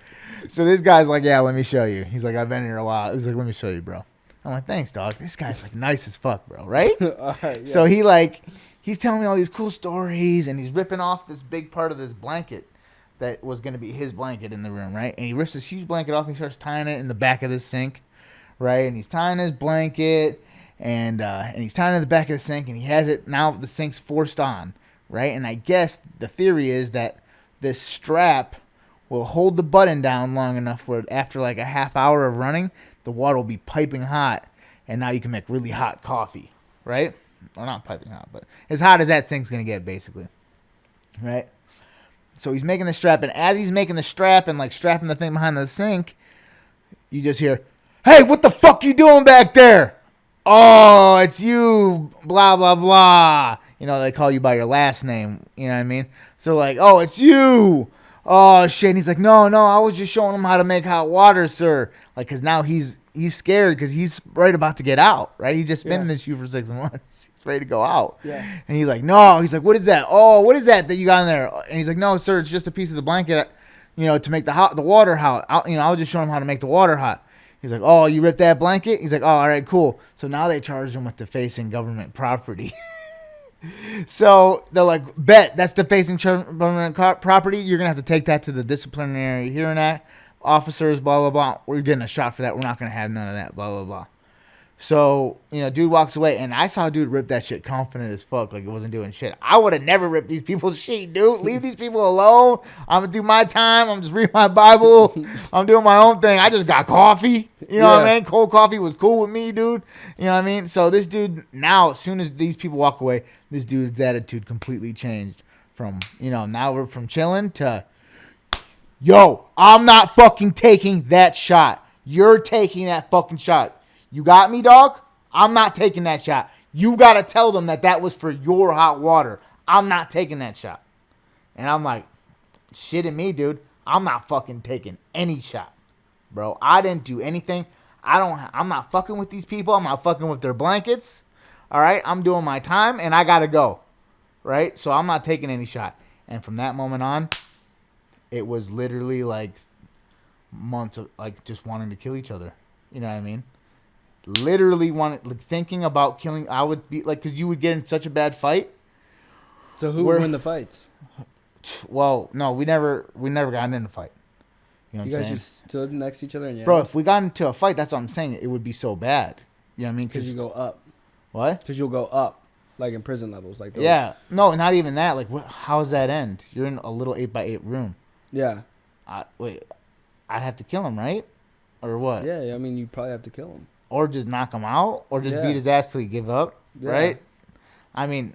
So this guy's like, yeah, let me show you. He's like, I've been here a while. He's like, let me show you, bro. I'm like, thanks, dog. This guy's like nice as fuck, bro, right?
All right, yeah.
So he's telling me all these cool stories, and he's ripping off this big part of this blanket that was going to be his blanket in the room, right? And he rips this huge blanket off, and he starts tying it in the back of this sink, right? And he's tying his blanket, and he's tying it in the back of the sink, and he has it, now the sink's forced on, right? And I guess the theory is that this strap will hold the button down long enough where after like a half hour of running, the water will be piping hot, and now you can make really hot coffee, right? Or not piping hot, but as hot as that sink's going to get, basically. Right? So he's making the strap, and as he's making the strap and, like, strapping the thing behind the sink, you just hear, hey, what the fuck you doing back there? Oh, it's you, blah, blah, blah. You know, they call you by your last name. You know what I mean? So, like, oh, it's you. Oh, shit. And he's like, no, I was just showing him how to make hot water, sir. Like, because now he's scared because he's right about to get out, right? He's just been in this shoe for 6 months. He's ready to go out. Yeah. And he's like, no. He's like, what is that? Oh, what is that you got in there? And he's like, no, sir, it's just a piece of the blanket, to make the water hot. I was just showing him how to make the water hot. He's like, oh, you ripped that blanket? He's like, oh, all right, cool. So now they charge him with defacing government property. So they're like, bet, that's defacing government property. You're going to have to take that to the disciplinary hearing act. Officers, blah, blah, blah. We're getting a shot for that. We're not going to have none of that, blah, blah, blah. So, dude walks away, and I saw dude rip that shit confident as fuck, like it wasn't doing shit. I would have never ripped these people's shit, dude. Leave these people alone. I'm going to do my time. I'm just reading my Bible. I'm doing my own thing. I just got coffee. You know what I mean? Cold coffee was cool with me, dude. You know what I mean? So this dude, now, as soon as these people walk away, this dude's attitude completely changed from, now we're from chilling to, yo, I'm not fucking taking that shot. You're taking that fucking shot. You got me, dog? I'm not taking that shot. You got to tell them that was for your hot water. I'm not taking that shot. And I'm like, shitting me, dude. I'm not fucking taking any shot, bro. I didn't do anything. I'm not fucking with these people. I'm not fucking with their blankets. All right? I'm doing my time, and I got to go. Right? So I'm not taking any shot. And from that moment on, it was literally like months of like just wanting to kill each other. You know what I mean? Literally thinking about killing. I would be like, because you would get in such a bad fight.
So who would win the fights?
Well, no, we never got in a fight. You know what I'm saying?
You guys just stood next to each other and
bro, if we got into a fight, that's what I'm saying. It would be so bad. You know what I mean?
Because you go up.
What?
Because you'll go up, like in prison levels, like those.
Yeah. No, not even that. Like, how does that end? You're in a little 8x8 room.
Yeah.
Wait, I'd have to kill him, right? Or what?
Yeah. I mean, you probably have to kill him.
Or just knock him out, or just beat his ass till he give up, right? I mean,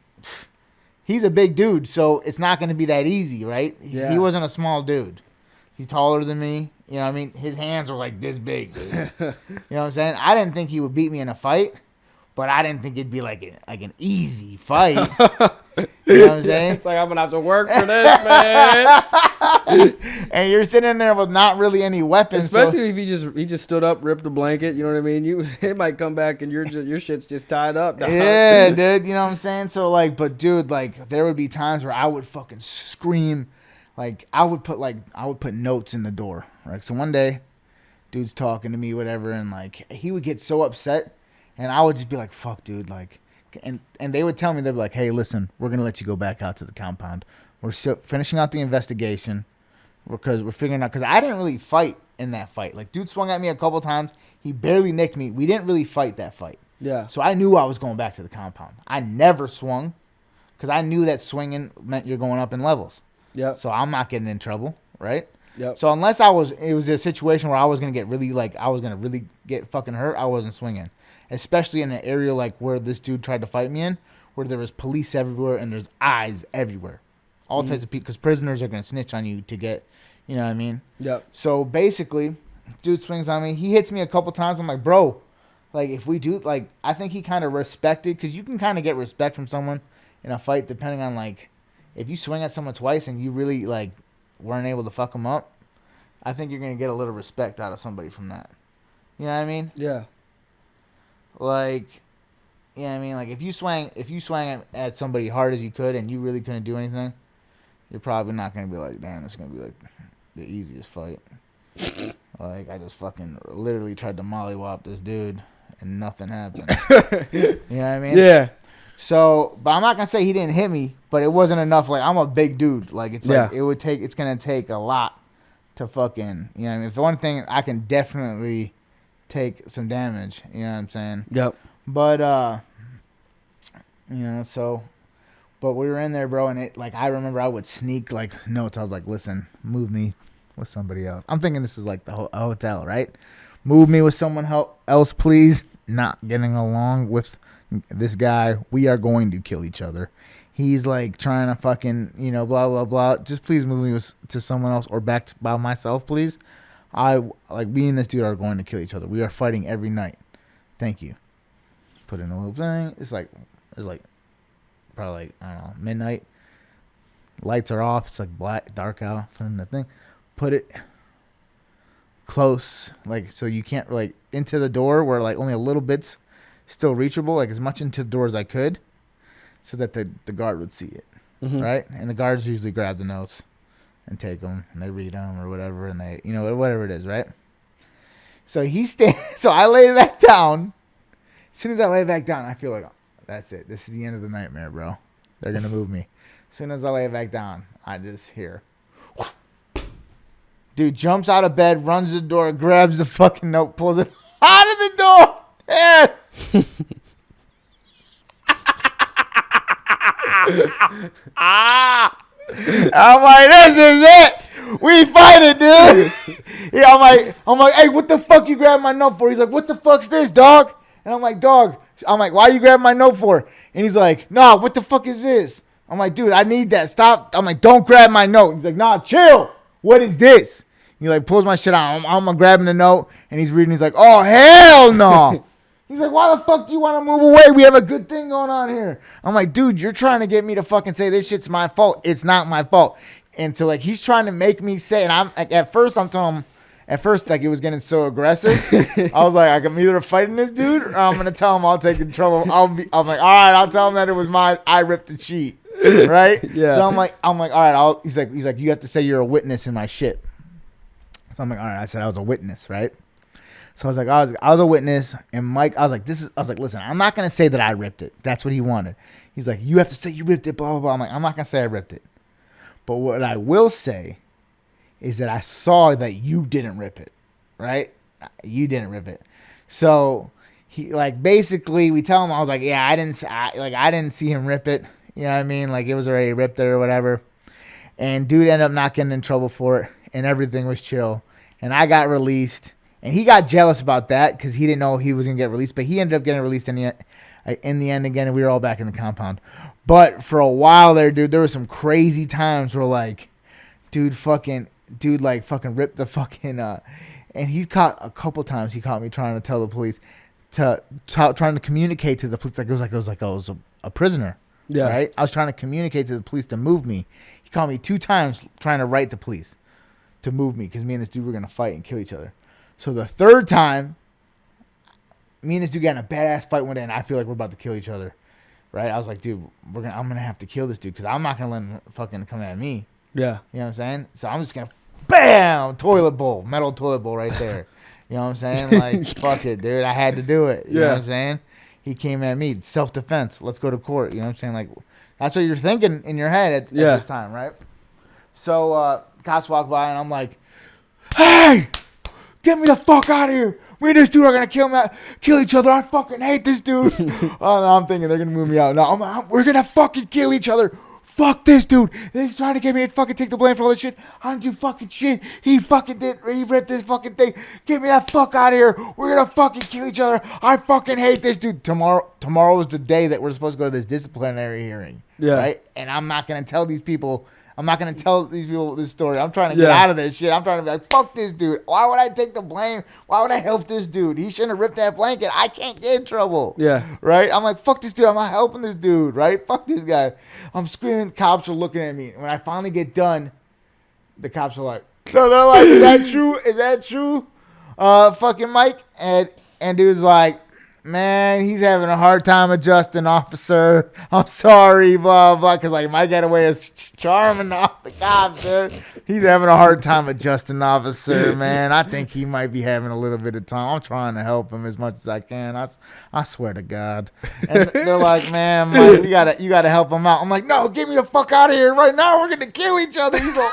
he's a big dude, so it's not going to be that easy, right? Yeah. He wasn't a small dude. He's taller than me. You know what I mean? His hands were like this big, dude. You know what I'm saying? I didn't think he would beat me in a fight, But I didn't think it'd be like an easy fight. You know what I'm saying?
It's like, I'm going to have to work for this, man.
And you're sitting there with not really any weapons.
Especially if he just stood up, ripped the blanket. You know what I mean? It might come back and your shit's just tied up. Dog.
Yeah, dude. You know what I'm saying? So, like, but, dude, like, there would be times where I would fucking scream. Like, I would put notes in the door. Right? So one day, dude's talking to me, whatever, and, like, he would get so upset. And I would just be like, fuck, dude, like, and they would tell me, they'd be like, hey, listen, we're going to let you go back out to the compound. We're still finishing out the investigation because we're figuring out, because I didn't really fight in that fight. Like, dude swung at me a couple times. He barely nicked me. We didn't really fight that fight.
Yeah.
So I knew I was going back to the compound. I never swung because I knew that swinging meant you're going up in levels.
Yeah.
So I'm not getting in trouble, right?
Yep.
So unless it was a situation where I was going to get really get fucking hurt, I wasn't swinging. Especially in an area like where this dude tried to fight me in, where there was police everywhere and there's eyes everywhere. All types of people, because prisoners are going to snitch on you to get, you know what I mean?
Yep.
So basically, dude swings on me. He hits me a couple times. I'm like, bro, like, if we do, like, I think he kind of respected, because you can kind of get respect from someone in a fight depending on, like, if you swing at someone twice and you really, like, weren't able to fuck them up, I think you're going to get a little respect out of somebody from that. You know what I mean?
Yeah.
Like, you know what I mean? Like, if you swang at somebody hard as you could and you really couldn't do anything, you're probably not going to be like, damn, it's going to be, like, the easiest fight. Like, I just fucking literally tried to mollywop this dude and nothing happened. You know what I mean?
Yeah.
So, but I'm not going to say he didn't hit me, but it wasn't enough. Like, I'm a big dude. Like, it's like, it's going to take a lot to fucking, you know what I mean? If one thing, I can definitely take some damage, you know what I'm saying?
Yep.
But you know, so, but we were in there, bro, and it, like, I remember I would sneak, like, notes. I was like, listen, move me with somebody else. I'm thinking this is like a hotel, right? Move me with someone else, please. Not getting along with this guy. We are going to kill each other. He's like trying to fucking, you know, blah blah blah. Just please move me to someone else or back by myself, please. Me and this dude are going to kill each other. We are fighting every night. Thank you. Put in a little thing. It's like probably, like, I don't know, midnight. Lights are off. It's like black, dark out. Put in the thing. Put it close, like, so you can't, like, into the door where, like, only a little bit's still reachable, like, as much into the door as I could, so that the guard would see it, right? And the guards usually grab the notes and take them, and they read them or whatever, and they, you know, whatever it is, right? So so I lay back down. As soon as I lay back down, I feel like, oh, that's it. This is the end of the nightmare, bro. They're going to move me. As soon as I lay back down, I just hear, dude jumps out of bed, runs to the door, grabs the fucking note, pulls it out of the door. And I'm like, this is it. We fight it, dude. Yeah, I'm like, hey, what the fuck you grabbing my note for? He's like, what the fuck's this, dog? And I'm like, dog. I'm like, why you grabbing my note for? And he's like, nah, what the fuck is this? I'm like, dude, I need that. Stop. I'm like, don't grab my note. He's like, nah, chill. What is this? He like pulls my shit out. I'm grabbing the note, and he's reading. He's like, oh, hell no. He's like, why the fuck do you want to move away? We have a good thing going on here. I'm like, dude, you're trying to get me to fucking say this shit's my fault. It's not my fault. And so, like, he's trying to make me say, and I'm like, at first, I'm telling him, like, it was getting so aggressive. I was like, I'm either fighting this dude or I'm going to tell him I'll take the trouble. I'm like, all right, I'll tell him that it was I ripped the sheet. Right?
Yeah.
So I'm like, all right, he's like, you have to say you're a witness in my shit. So I'm like, all right, I said I was a witness, right? So I was like, I was a witness, and Mike, I was like, listen, I'm not gonna say that I ripped it. That's what he wanted. He's like, you have to say you ripped it, blah blah blah. I'm like, I'm not gonna say I ripped it, but what I will say is that I saw that you didn't rip it, right? You didn't rip it. So he, like, basically we tell him, I was like, yeah, I didn't see him rip it. You know what I mean? Like, it was already ripped there or whatever. And dude ended up not getting in trouble for it, and everything was chill. And I got released, and he got jealous about that because he didn't know he was gonna get released. But he ended up getting released in the end again, and we were all back in the compound. But for a while there, dude, there were some crazy times where, like, dude fucking ripped the fucking and he caught a couple times. He caught me trying to tell the police, trying to communicate to the police. It was like I was a prisoner.
Yeah.
Right. I was trying to communicate to the police to move me. He called me 2 times trying to write the police to move me because me and this dude were gonna fight and kill each other. So the 3rd time, me and this dude got in a badass fight one day, and I feel like we're about to kill each other. Right. I was like, dude, I'm gonna have to kill this dude because I'm not gonna let him fucking come at me.
Yeah.
You know what I'm saying? So I'm just gonna, bam, metal toilet bowl right there. You know what I'm saying? Like, fuck it, dude. I had to do it. You know what I'm saying? He came at me, self-defense. Let's go to court. You know what I'm saying? Like, that's what you're thinking in your head at this time, right? So cops walk by, and I'm like, hey, get me the fuck out of here. Me and this dude are going to kill each other. I fucking hate this dude. Oh, no, I'm thinking they're going to move me out. No, we're going to fucking kill each other. Fuck this dude. He's trying to get me to fucking take the blame for all this shit. I don't do fucking shit. He fucking did. He ripped this fucking thing. Get me that fuck out of here. We're going to fucking kill each other. I fucking hate this dude. Tomorrow is the day that we're supposed to go to this disciplinary hearing.
Yeah.
Right? And I'm not going to tell these people this story. I'm trying to get out of this shit. I'm trying to be like, fuck this dude. Why would I take the blame? Why would I help this dude? He shouldn't have ripped that blanket. I can't get in trouble. Yeah. Right? I'm like, fuck this dude. I'm not helping this dude. Right? Fuck this guy. I'm screaming. Cops are looking at me. When I finally get done, the cops are like, so they're like, is that true? Is that true? Fucking Mike? And dude's like, man, he's having a hard time adjusting, officer. I'm sorry, blah, blah. Because, like, Mike got away as charming off the cops, dude. He's having a hard time adjusting, officer, man. I think he might be having a little bit of time. I'm trying to help him as much as I can. I swear to God. And they're like, man, Mike, you gotta help him out. I'm like, no, get me the fuck out of here right now. We're going to kill each other. He's like,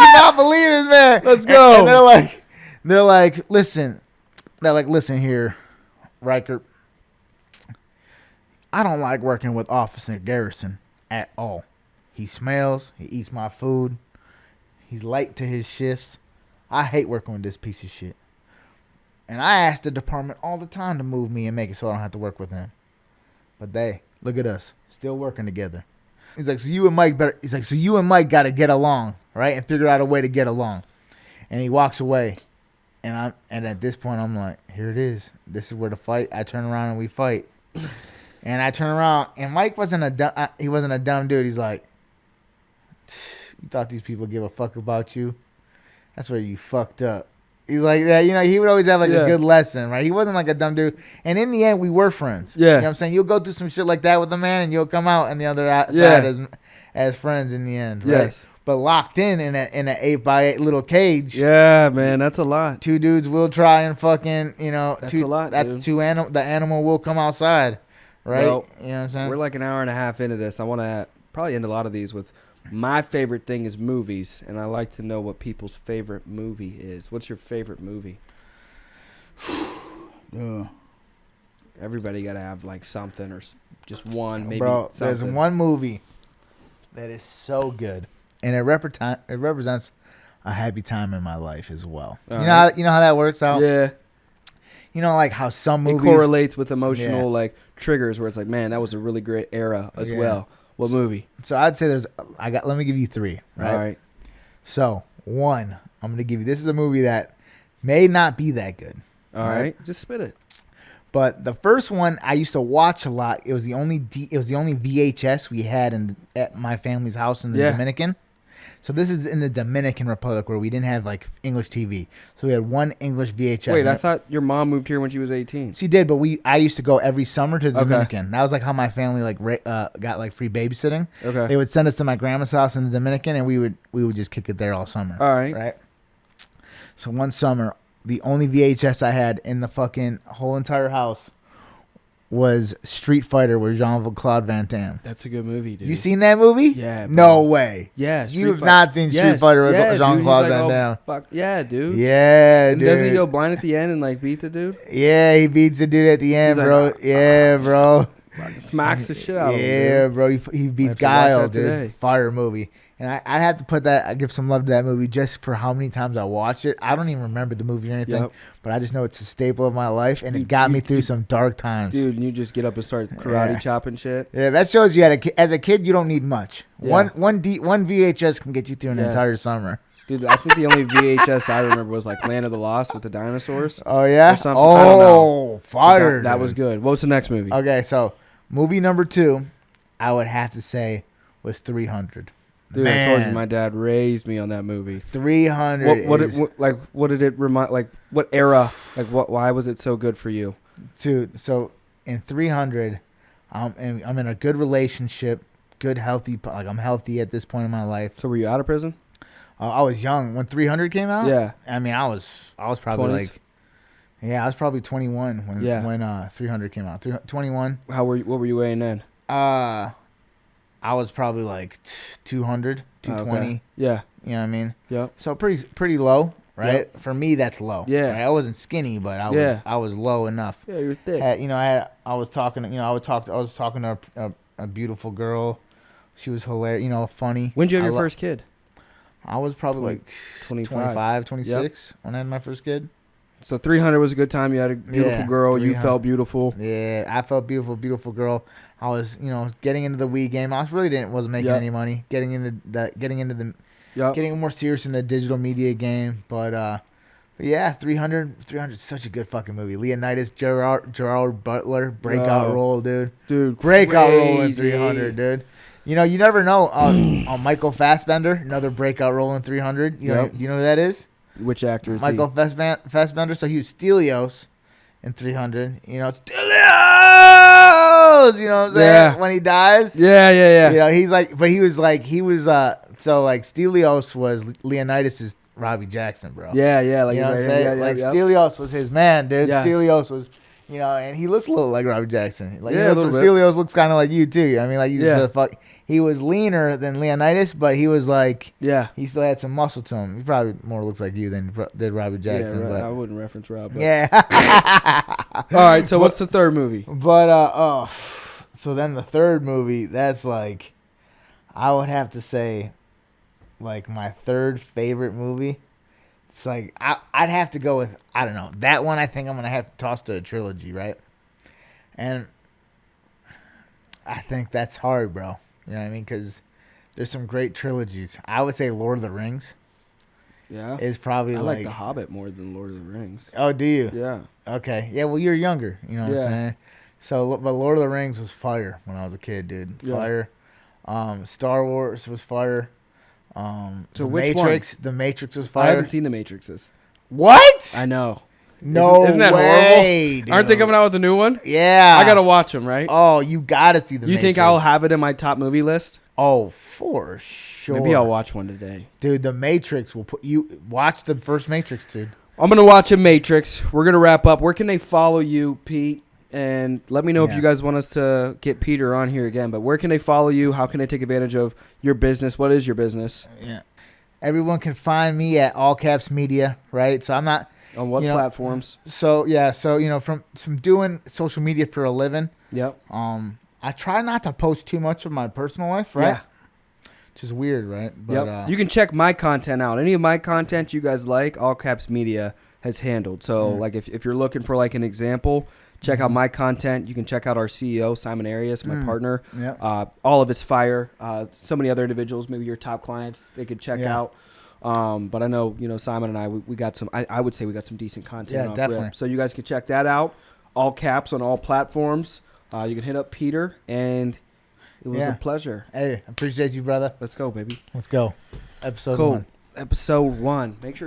you not believe it, man.
Let's go.
And they're like, listen here. Reichert, I don't like working with Officer Garrison at all. He smells. He eats my food. He's late to his shifts. I hate working with this piece of shit. And I ask the department all the time to move me and make it so I don't have to work with him. But they, look at us, still working together. He's like, so you and Mike got to get along, right? And figure out a way to get along. And he walks away. And at this point, I'm like, here it is. This is where the fight. I turn around and we fight. And I turn around, and Mike wasn't a dumb dude. He's like, you thought these people give a fuck about you? That's where you fucked up. He's like that. You know, he would always have like a good lesson, right? He wasn't like a dumb dude. And in the end, we were friends. Yeah. You know what I'm saying? You'll go through some shit like that with a man, and you'll come out on the other side as friends in the end, right? Yes. But locked in an 8x8 little cage.
Yeah, man, that's a lot.
2 dudes will try and fucking, that's
a lot.
That's dude. 2 animal. The animal will come outside, right? Well, you know what I'm saying?
We're like an hour and a half into this. I want to probably end a lot of these with my favorite thing is movies, and I like to know what people's favorite movie is. What's your favorite movie? Everybody got to have like something or just one, maybe.
Bro,
something.
There's one movie that is so good. And it represents a happy time in my life as well. You know how that works out? Yeah. You know, like how some movies...
It correlates with emotional like triggers where it's like, man, that was a really great era as well. What movie?
So I'd say let me give you 3, right?
All right.
So, 1, I'm going to give you... This is a movie that may not be that good.
All right. Just spit it.
But the first one I used to watch a lot. It was the only VHS we had at my family's house in the Dominican. So this is in the Dominican Republic where we didn't have like English TV. So we had one English VHS.
Wait, I thought your mom moved here when she was 18.
She did, but I used to go every summer to the Dominican. That was like how my family got like free babysitting. Okay. They would send us to my grandma's house in the Dominican, and we would just kick it there all summer.
All right.
Right. So one summer, the only VHS I had in the fucking whole entire house was Street Fighter with Jean-Claude Van Damme.
That's a good movie, dude.
You seen that movie?
Yeah. Bro.
No way.
Yeah.
You have not seen Street Fighter with Jean-Claude Van Damme.
Fuck. Yeah, dude.
Yeah, dude.
Doesn't he go blind at the end and like beat the dude?
Yeah, he beats the dude at the end, bro. Yeah, bro.
Smacks the shit out of him.
Yeah, bro. He beats Guile, dude. Today. Fire movie. And I have to I give some love to that movie just for how many times I watched it. I don't even remember the movie or anything, but I just know it's a staple of my life, and it got me through some dark times.
Dude, and you just get up and start karate chopping shit.
Yeah, that shows you as a kid, you don't need much. Yeah. One VHS can get you through an entire summer.
Dude, I think the only VHS I remember was like Land of the Lost with the dinosaurs.
Oh yeah.
Or something. I don't know.
Fire!
That was good. What was the next movie?
Okay, so movie number 2, I would have to say was 300.
Dude, I told you my dad raised me on that movie.
300.
What did it remind? Like what era? Like what? Why was it so good for you?
Dude, so in 300, I'm in a good relationship, good healthy. Like I'm healthy at this point in my life.
So were you out of prison?
I was young when 300 came out.
Yeah.
I mean, I was probably
20s?
I was probably 21 when 300 came out. 21.
What were you weighing then?
I was probably like 200, 220.
Okay. Yeah.
You know what I mean?
Yep.
So pretty low, right?
Yep.
For me, that's low.
Yeah.
Right? I wasn't skinny, but I was low enough.
Yeah, you're thick.
I was talking to a beautiful girl. She was hilarious. Funny.
When did you have your first kid?
I was probably 25, 26 when I had my first kid.
So 300 was a good time. You had a beautiful girl. You felt beautiful.
Yeah, I felt beautiful girl. I was, getting into the weed game. I wasn't making any money. Getting more serious in the digital media game. But yeah, 300 is such a good fucking movie. Leonidas, Gerard Butler, breakout role, dude. Breakout role in 300, dude. You never know. Michael Fassbender, another breakout role in 300. You know who that is?
Which actor is
Michael Fassbender. So he was Stelios in 300. Stelios! You know what I'm saying?
Yeah.
When he dies.
Yeah.
He's like, but he was Stelios was Leonidas' Robbie Jackson, bro.
Yeah.
Like, what I'm saying? Stelios was his man, dude. Yeah. Stelios was, and he looks a little like Robbie Jackson. Like, Stelios looks kind of like you too. I mean, like, he was leaner than Leonidas, but he was like, he still had some muscle to him. He probably more looks like you than did Robbie Jackson.
Yeah, right.
But
I wouldn't reference Rob. But.
Yeah.
All right. So what's the third movie?
But so then the third movie, that's like, I would have to say, like my third favorite movie. It's like I'd have to go with, I don't know, that one. I think I'm gonna have to toss to a trilogy, right? And I think that's hard, bro. You know what I mean? Because there's some great trilogies. I would say Lord of the Rings.
Yeah.
Is probably
I like The Hobbit more than Lord of the Rings.
Oh, do you?
Yeah.
Okay. Yeah. Well, you're younger. You know what I'm saying? So, but Lord of the Rings was fire when I was a kid, dude. Fire. Star Wars was fire.
So
the
which
Matrix,
one?
The Matrix was fire.
I haven't seen The Matrixes.
What?
I know.
No
Isn't that
way,
horrible?
dude.
Aren't they coming out with a new one?
Yeah.
I gotta watch them, right?
Oh, you gotta see the Matrix.
You think I'll have it in my top movie list?
Oh, for sure.
Maybe I'll watch one today.
Dude, The Matrix will put you... Watch the first Matrix, dude.
I'm gonna watch a Matrix. We're gonna wrap up. Where can they follow you, Pete? And let me know if you guys want us to get Peter on here again. But where can they follow you? How can they take advantage of your business? What is your business?
Yeah. Everyone can find me at All Caps Media, right? So I'm not...
On what platforms?
So from doing social media for a living.
Yep.
I try not to post too much of my personal life, right? Yeah. Which is weird, right? But
you can check my content out. Any of my content you guys like, All Caps Media has handled. So like if you're looking for like an example, check out my content. You can check out our CEO, Simon Arias, my partner. Yeah. All of it's fire. So many other individuals, maybe your top clients, they could check out. But I know, Simon and I, we got some, I would say we got some decent content.
Yeah, definitely.
So you guys can check that out. All Caps on all platforms. You can hit up Peter, and it was a pleasure.
Hey, appreciate you, brother.
Let's go, baby.
Let's go. Episode 1.
Episode 1. Make sure.